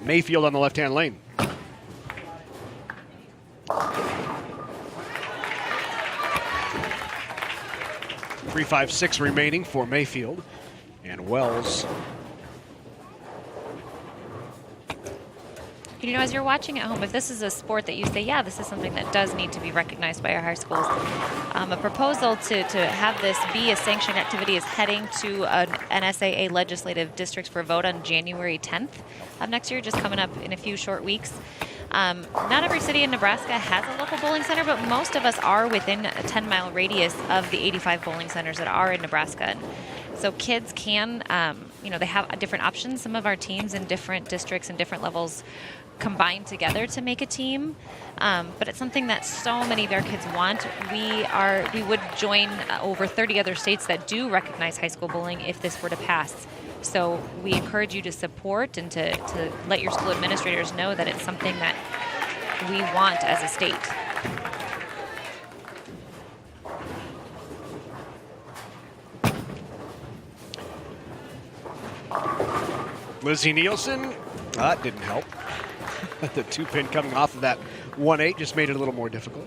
Mayfield on the left-hand lane. 3-5-6 remaining for Mayfield. And Wells. You know, as you're watching at home, if this is a sport that you say, yeah, this is something that does need to be recognized by our high schools, a proposal to have this be a sanctioned activity is heading to an NSAA legislative districts for vote on January 10th of next year, just coming up in a few short weeks. Not every city in Nebraska has a local bowling center, but most of us are within a 10-mile radius of the 85 bowling centers that are in Nebraska. And so kids can, they have different options. Some of our teams in different districts and different levels combine together to make a team, but it's something that so many of our kids want. We would join over 30 other states that do recognize high school bowling if this were to pass. So we encourage you to support and to let your school administrators know that it's something that we want as a state. Lizzie Nielsen, that didn't help. The 2-pin coming off of that 1-8 just made it a little more difficult.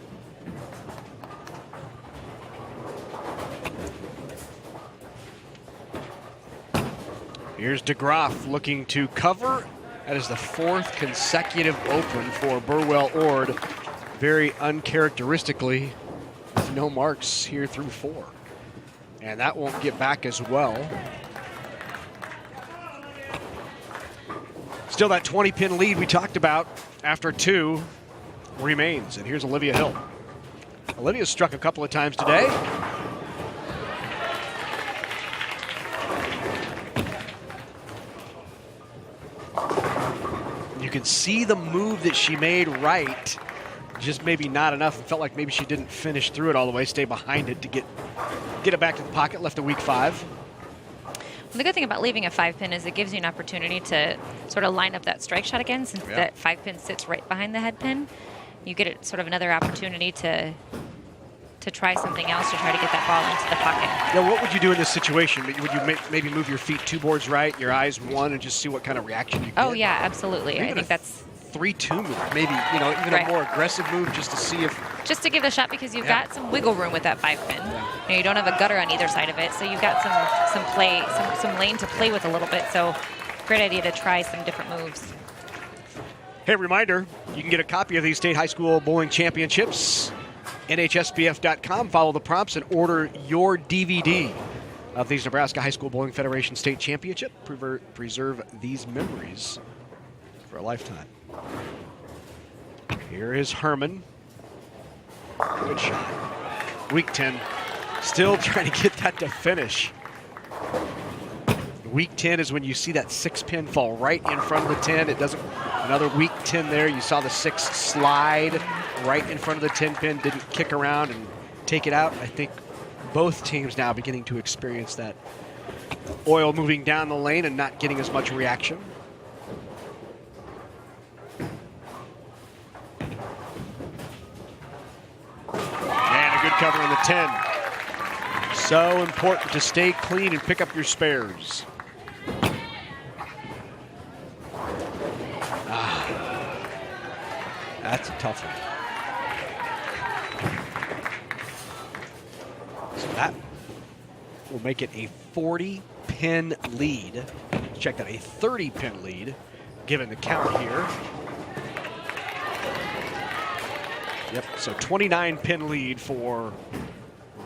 Here's DeGroff looking to cover. That is the 4th consecutive open for Burwell Ord. Very uncharacteristically, with no marks here through 4. And that won't get back as well. Still that 20-pin lead we talked about after 2 remains. And here's Olivia Hill. Olivia's struck a couple of times today. You can see the move that she made right. Just maybe not enough. It felt like maybe she didn't finish through it all the way, stay behind it to get it back to the pocket, left a weak 5. The good thing about leaving a 5-pin is it gives you an opportunity to sort of line up that strike shot again, since that 5-pin sits right behind the head pin. You get it sort of another opportunity to try something else to try to get that ball into the pocket. Yeah, what would you do in this situation? Would you maybe move your feet 2 boards right, your eyes 1, and just see what kind of reaction you get? Oh yeah, absolutely. I think that's 3-2 move, maybe even a more aggressive move just to see if. Just to give it a shot, because you've got some wiggle room with that 5-pin. You don't have a gutter on either side of it, so you've got some lane to play with a little bit. So great idea to try some different moves. Hey, reminder, you can get a copy of these state high school bowling championships. NHSBF.com. Follow the prompts and order your DVD of these Nebraska High School Bowling Federation State Championship. Preserve these memories for a lifetime. Here is Herman. Good shot. Weak 10. Still trying to get that to finish. Weak 10 is when you see that 6-pin fall right in front of the 10. It doesn't. Another weak 10 there. You saw the 6 slide right in front of the 10-pin. Didn't kick around and take it out. I think both teams now beginning to experience that oil moving down the lane and not getting as much reaction. And a good cover on the 10. So important to stay clean and pick up your spares. That's a tough one. So that will make it a 40-pin lead. Check that, a 30-pin lead, given the count here. Yep, so 29-pin lead for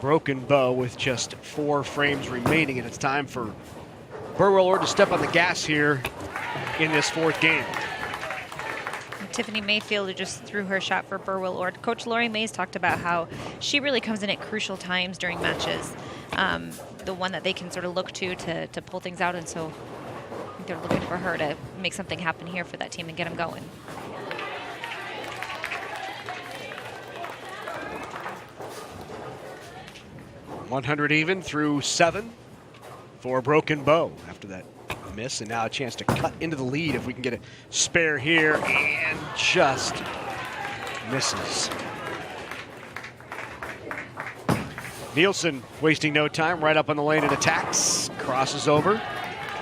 Broken Bow with just 4 frames remaining, and it's time for Burwell Ord to step on the gas here in this 4th game. Tiffany Mayfield, who just threw her shot for Burwell Ord. Coach Lori Mays talked about how she really comes in at crucial times during matches. The one that they can sort of look to pull things out, and so I think they're looking for her to make something happen here for that team and get them going. .100 even through 7 for Broken Bow after that miss, and now a chance to cut into the lead if we can get a spare here, and just misses. Nielsen wasting no time, right up on the lane and attacks, crosses over.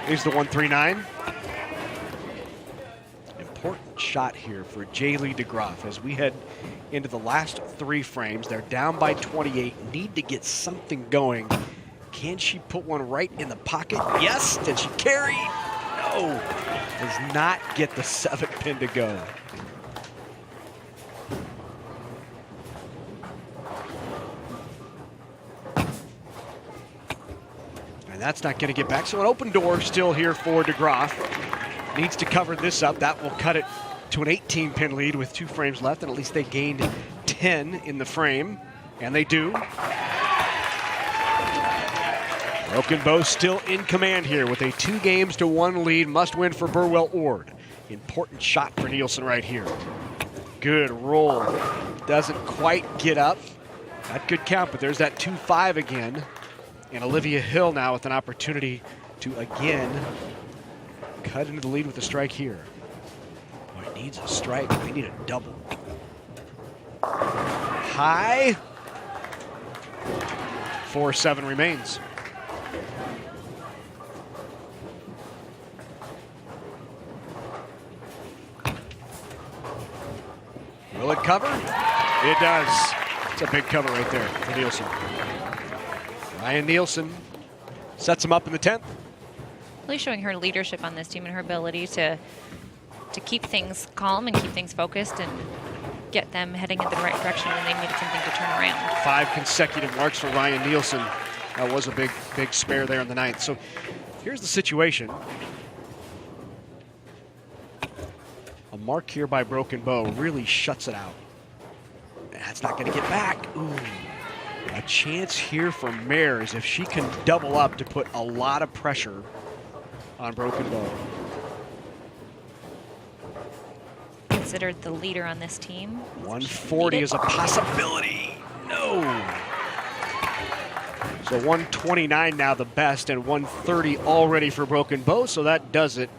Here's the 139. Important shot here for Jaylee DeGroff as we head into the last 3 frames. They're down by 28, need to get something going. Can she put one right in the pocket? Yes. Did she carry? No. Does not get the 7th pin to go. And that's not going to get back. So an open door still here for DeGroff. Needs to cover this up. That will cut it to an 18-pin lead with 2 frames left, and at least they gained 10 in the frame, and they do. Broken Bow still in command here with a 2-1 lead. Must win for Burwell Ord. Important shot for Nielsen right here. Good roll. Doesn't quite get up. Not good count, but there's that 2-5 again. And Olivia Hill now with an opportunity to again cut into the lead with a strike here. Oh, it needs a strike. They need a double. High. 4-7 remains. Will it cover? It does. It's a big cover right there for Nielsen. Ryan Nielsen sets him up in the 10th. Really showing her leadership on this team and her ability to keep things calm and keep things focused and get them heading in the right direction when they needed something to turn around. 5 consecutive marks for Ryan Nielsen. That was a big spare there in the 9th. So here's the situation. A mark here by Broken Bow really shuts it out. That's not going to get back. Ooh. A chance here for Mares if she can double up to put a lot of pressure on Broken Bow. Considered the leader on this team. 140 is a possibility. No. So 129 now the best, and 130 already for Broken Bow, so that does it.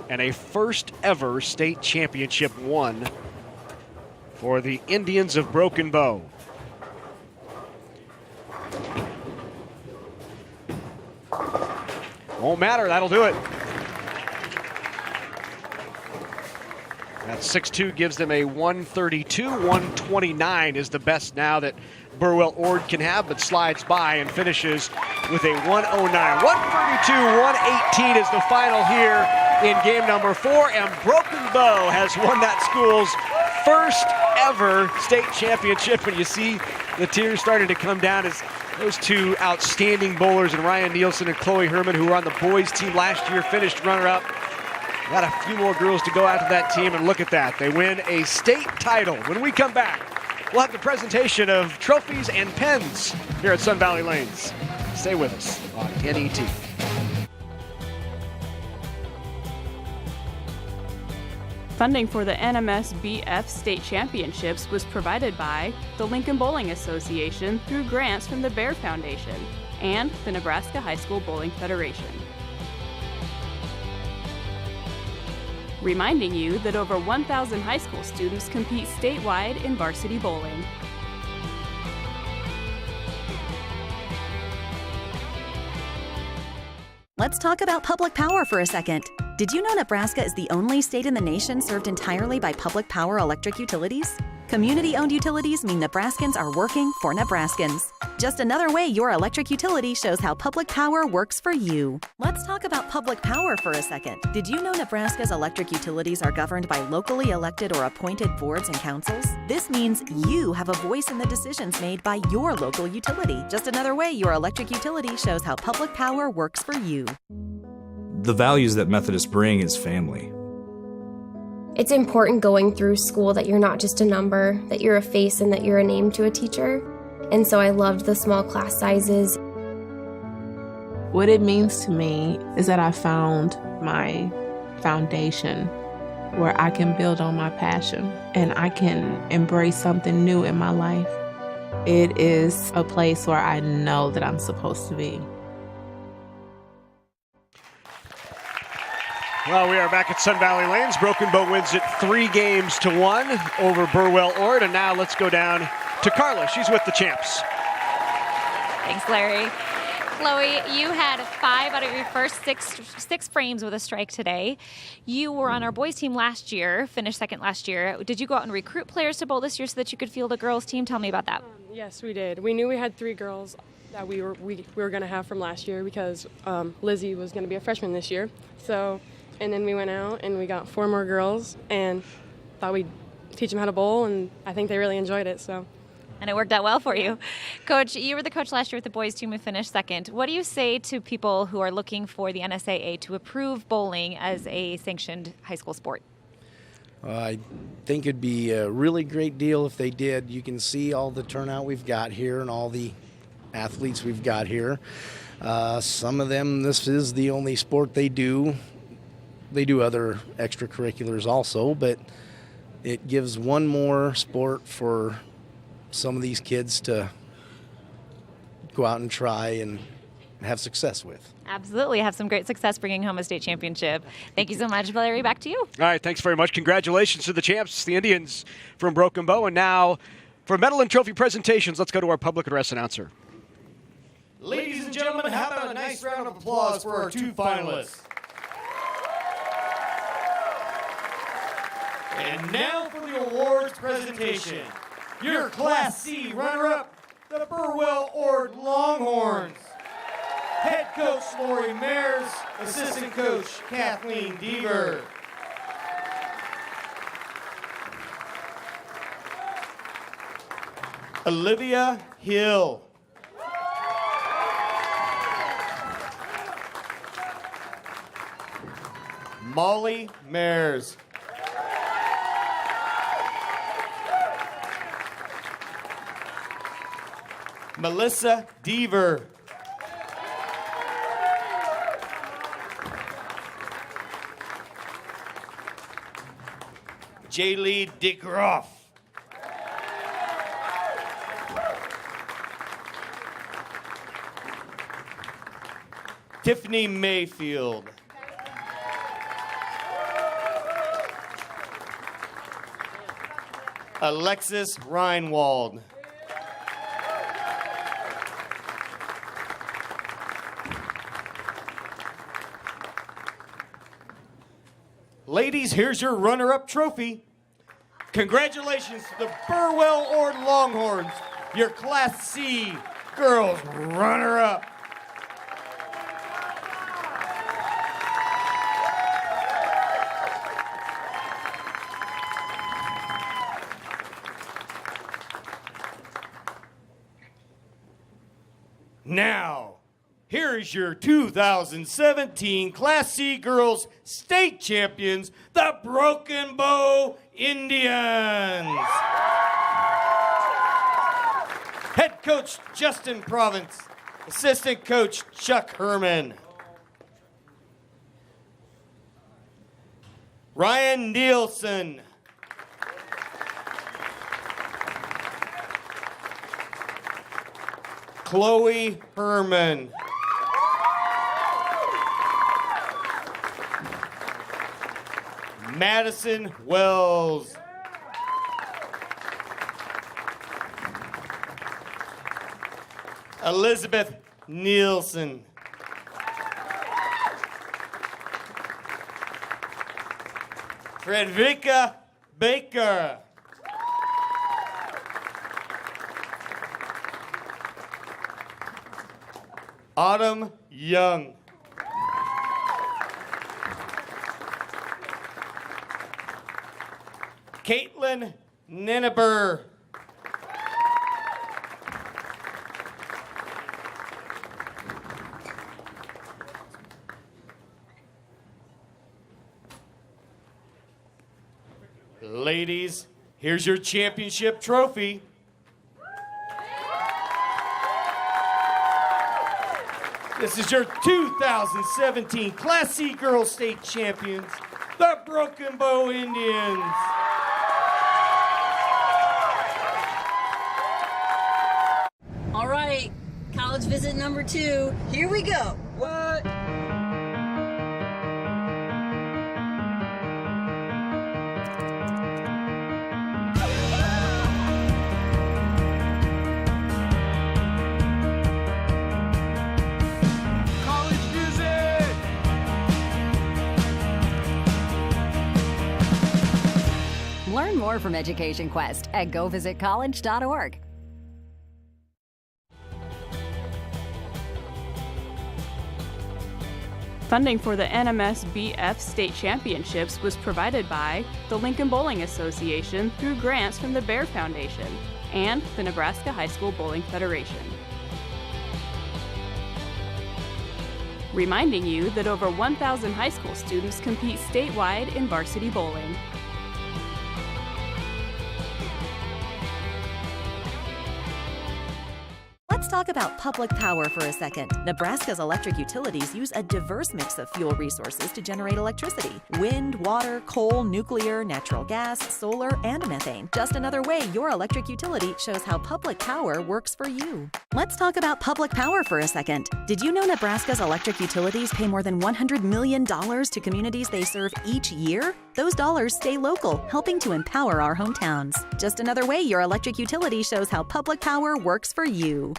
And a first ever state championship won for the Indians of Broken Bow. Won't matter, that'll do it. That 6-2 gives them a 132. 129 is the best now that Burwell Ord can have, but slides by and finishes with a 109. 132, 118 is the final here in game number 4, and Broken Bow has won that school's first ever state championship. And you see the tears starting to come down as those 2 outstanding bowlers, and Ryan Nielsen and Chloe Herman, who were on the boys team last year, finished runner-up. Got a few more girls to go out to that team, and look at that. They win a state title. When we come back, we'll have the presentation of trophies and pens here at Sun Valley Lanes. Stay with us on NET. Funding for the NHSBF State Championships was provided by the Lincoln Bowling Association through grants from the Bear Foundation and the Nebraska High School Bowling Federation. Reminding you that over 1,000 high school students compete statewide in varsity bowling. Let's talk about public power for a second. Did you know Nebraska is the only state in the nation served entirely by public power electric utilities? Community-owned utilities mean Nebraskans are working for Nebraskans. Just another way your electric utility shows how public power works for you. Let's talk about public power for a second. Did you know Nebraska's electric utilities are governed by locally elected or appointed boards and councils? This means you have a voice in the decisions made by your local utility. Just another way your electric utility shows how public power works for you. The values that Methodists bring is family. It's important going through school that you're not just a number, that you're a face and that you're a name to a teacher. And so I loved the small class sizes. What it means to me is that I found my foundation where I can build on my passion and I can embrace something new in my life. It is a place where I know that I'm supposed to be. Well, we are back at Sun Valley Lanes. Broken Bow wins it 3-1 over Burwell Ord. And now let's go down to Carla. She's with the champs. Thanks, Larry. Chloe, you had 5 out of your first six frames with a strike today. You were on our boys team last year, finished second last year. Did you go out and recruit players to bowl this year so that you could field a girls team? Tell me about that. Yes, we did. We knew we had 3 girls that we were going to have from last year because Lizzie was going to be a freshman this year. And then we went out and we got 4 more girls and thought we'd teach them how to bowl, and I think they really enjoyed it. And it worked out well for you. Coach, you were the coach last year with the boys team and finished second. What do you say to people who are looking for the NSAA to approve bowling as a sanctioned high school sport? I think it'd be a really great deal if they did. You can see all the turnout we've got here and all the athletes we've got here. Some of them, this is the only sport they do. They do other extracurriculars also, but it gives one more sport for some of these kids to go out and try and have success with. Absolutely. Have some great success bringing home a state championship. Thank you so much, Valerie. Back to you. All right, thanks very much. Congratulations to the champs, the Indians from Broken Bow. And now for medal and trophy presentations, let's go to our public address announcer. Ladies and gentlemen, how about a nice round of applause for our 2 finalists? And now for the awards presentation. Your Class C runner-up, the Burwell Ord Longhorns. Head coach Lori Mayers, assistant coach Kathleen Deaver. Olivia Hill. Molly Mayers. Melissa Deaver. Jaylee DeGroff. Tiffany Mayfield. Alexis Reinwald. Ladies, here's your runner-up trophy. Congratulations to the Burwell Ord Longhorns, your Class C girls runner-up. Now, here is your 2017 Class C Girls State Champions, the Broken Bow Indians. Head coach Justin Province, assistant coach Chuck Herman. Ryan Nielsen. Chloe Herman. Madison Wells. Elizabeth Nielsen. Frederica Baker. Autumn Young. Caitlin Ninneber. Ladies, here's your championship trophy. This is your 2017 Class C Girls State Champions, the Broken Bow Indians. All right, college visit number 2. Here we go. What? Learn more from Education Quest at govisitcollege.org. Funding for the NHSBF State Championships was provided by the Lincoln Bowling Association through grants from the Bear Foundation and the Nebraska High School Bowling Federation. Reminding you that over 1,000 high school students compete statewide in varsity bowling. Let's talk about public power for a second. Nebraska's electric utilities use a diverse mix of fuel resources to generate electricity. Wind, water, coal, nuclear, natural gas, solar, and methane. Just another way your electric utility shows how public power works for you. Let's talk about public power for a second. Did you know Nebraska's electric utilities pay more than $100 million to communities they serve each year? Those dollars stay local, helping to empower our hometowns. Just another way your electric utility shows how public power works for you.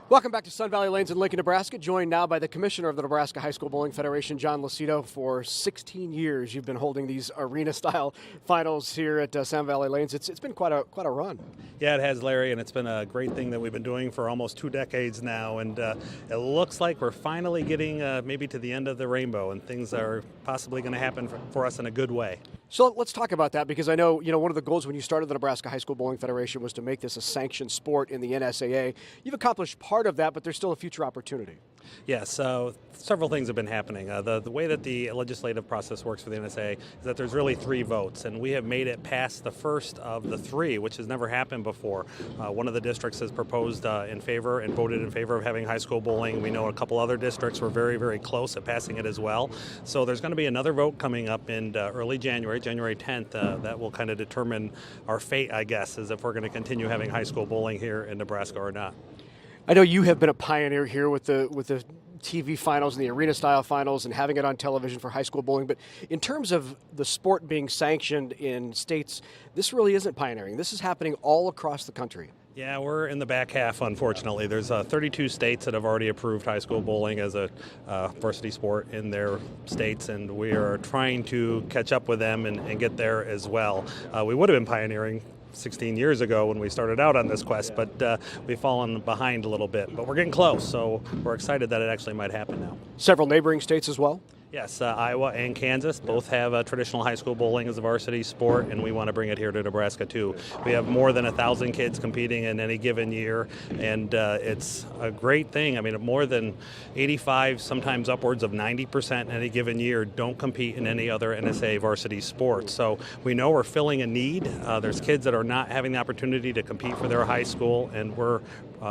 Welcome back to Sun Valley Lanes in Lincoln, Nebraska, joined now by the Commissioner of the Nebraska High School Bowling Federation, John Lucido. For 16 years, you've been holding these arena-style finals here at Sun Valley Lanes. It's been quite a run. Yeah, it has, Larry, and it's been a great thing that we've been doing for almost 2 decades now, and it looks like we're finally getting maybe to the end of the rainbow, and things are possibly going to happen for us in a good way. So let's talk about that, because I know, one of the goals when you started the Nebraska High School Bowling Federation was to make this a sanctioned sport in the NSAA. You've accomplished part of that, but there's still a future opportunity. Yes, so several things have been happening. The way that the legislative process works for the NSA is that there's really 3 votes, and we have made it past the first of the 3, which has never happened before. One of the districts has proposed in favor and voted in favor of having high school bowling. We know a couple other districts were very, very close at passing it as well. So there's going to be another vote coming up in early January 10th, that will kind of determine our fate, I guess, is if we're going to continue having high school bowling here in Nebraska or not. I know you have been a pioneer here with the TV finals and the arena-style finals and having it on television for high school bowling, but in terms of the sport being sanctioned in states, this really isn't pioneering. This is happening all across the country. Yeah, we're in the back half, unfortunately. There's 32 states that have already approved high school bowling as a varsity sport in their states, and we are trying to catch up with them and get there as well. We would have been pioneering 16 years ago when we started out on this quest, but we've fallen behind a little bit. But we're getting close, so we're excited that it actually might happen now. Several neighboring states as well? Yes, Iowa and Kansas both have traditional high school bowling as a varsity sport, and we want to bring it here to Nebraska too. We have more than 1,000 kids competing in any given year, and it's a great thing. I mean, more than 85, sometimes upwards of 90% in any given year don't compete in any other NSA varsity sport. So we know we're filling a need. There's kids that are not having the opportunity to compete for their high school, and we're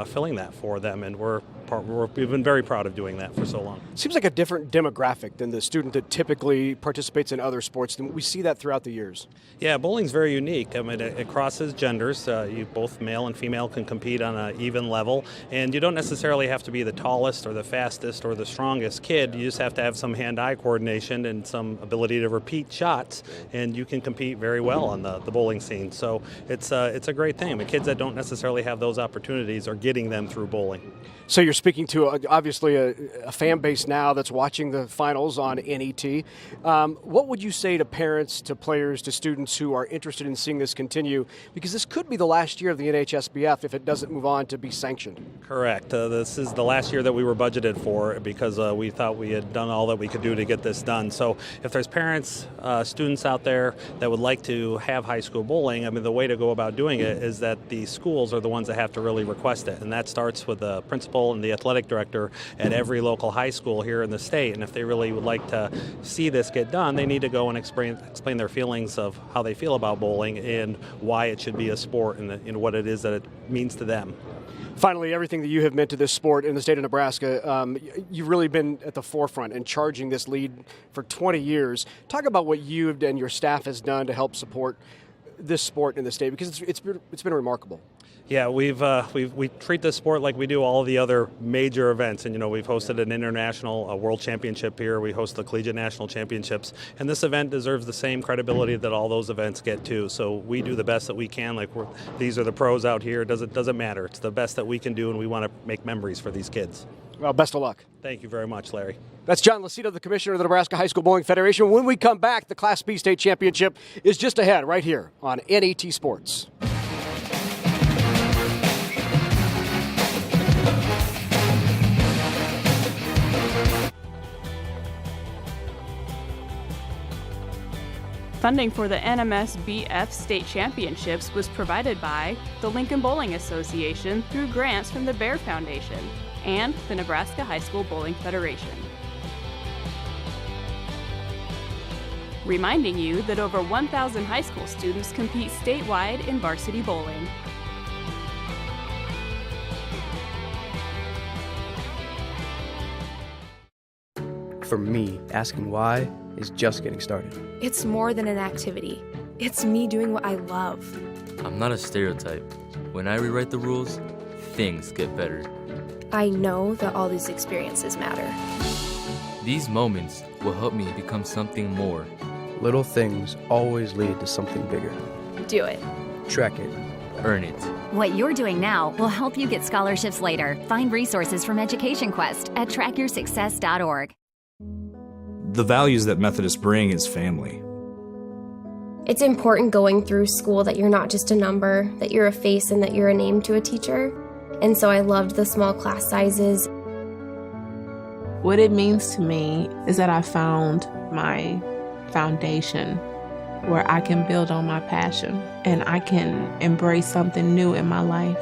filling that for them, and we've been very proud of doing that for so long. Seems like a different demographic than the student that typically participates in other sports. We see that throughout the years. Yeah, bowling's very unique. I mean, it crosses genders. You both male and female can compete on an even level, and you don't necessarily have to be the tallest or the fastest or the strongest kid. You just have to have some hand-eye coordination and some ability to repeat shots, and you can compete very well on the bowling scene. So it's a great thing. The kids that don't necessarily have those opportunities are getting them through bowling. So you're speaking to obviously a fan base now that's watching the finals on NET. What would you say to parents, to players, to students who are interested in seeing this continue? Because this could be the last year of the NHSBF if it doesn't move on to be sanctioned. Correct. This is the last year that we were budgeted for because we thought we had done all that we could do to get this done. So if there's parents, students out there that would like to have high school bowling, I mean, the way to go about doing it is that the schools are the ones that have to really request it. And that starts with the principal and the athletic director at every local high school here in the state. And if they really would like to see this get done, they need to go and explain their feelings of how they feel about bowling and why it should be a sport and what it is that it means to them. Finally, everything that you have meant to this sport in the state of Nebraska, you've really been at the forefront and charging this lead for 20 years. Talk about what you and your staff has done to help support this sport in the state, because it's been remarkable. Yeah, we treat this sport like we do all the other major events, and we've hosted an international world championship here. We host the collegiate national championships, and this event deserves the same credibility that all those events get too. So we do the best that we can. These are the pros out here. It doesn't matter. It's the best that we can do, and we want to make memories for these kids. Well, best of luck. Thank you very much, Larry. That's John Lucido, the commissioner of the Nebraska High School Bowling Federation. When we come back, the Class B state championship is just ahead right here on NET Sports. Funding for the NHSBF state championships was provided by the Lincoln Bowling Association through grants from the Bear Foundation and the Nebraska High School Bowling Federation. Reminding you that over 1,000 high school students compete statewide in varsity bowling. For me, asking why is just getting started. It's more than an activity. It's me doing what I love. I'm not a stereotype. When I rewrite the rules, things get better. I know that all these experiences matter. These moments will help me become something more. Little things always lead to something bigger. Do it. Track it. Earn it. What you're doing now will help you get scholarships later. Find resources from Education Quest at trackyoursuccess.org. The values that Methodists bring is family. It's important going through school that you're not just a number, that you're a face and that you're a name to a teacher. And so I loved the small class sizes. What it means to me is that I found my foundation where I can build on my passion and I can embrace something new in my life.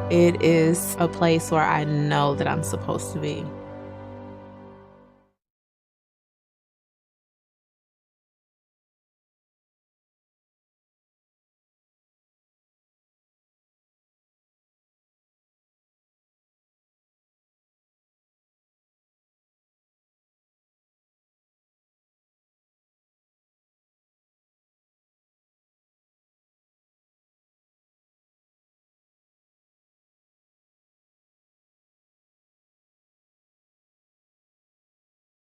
It is a place where I know that I'm supposed to be.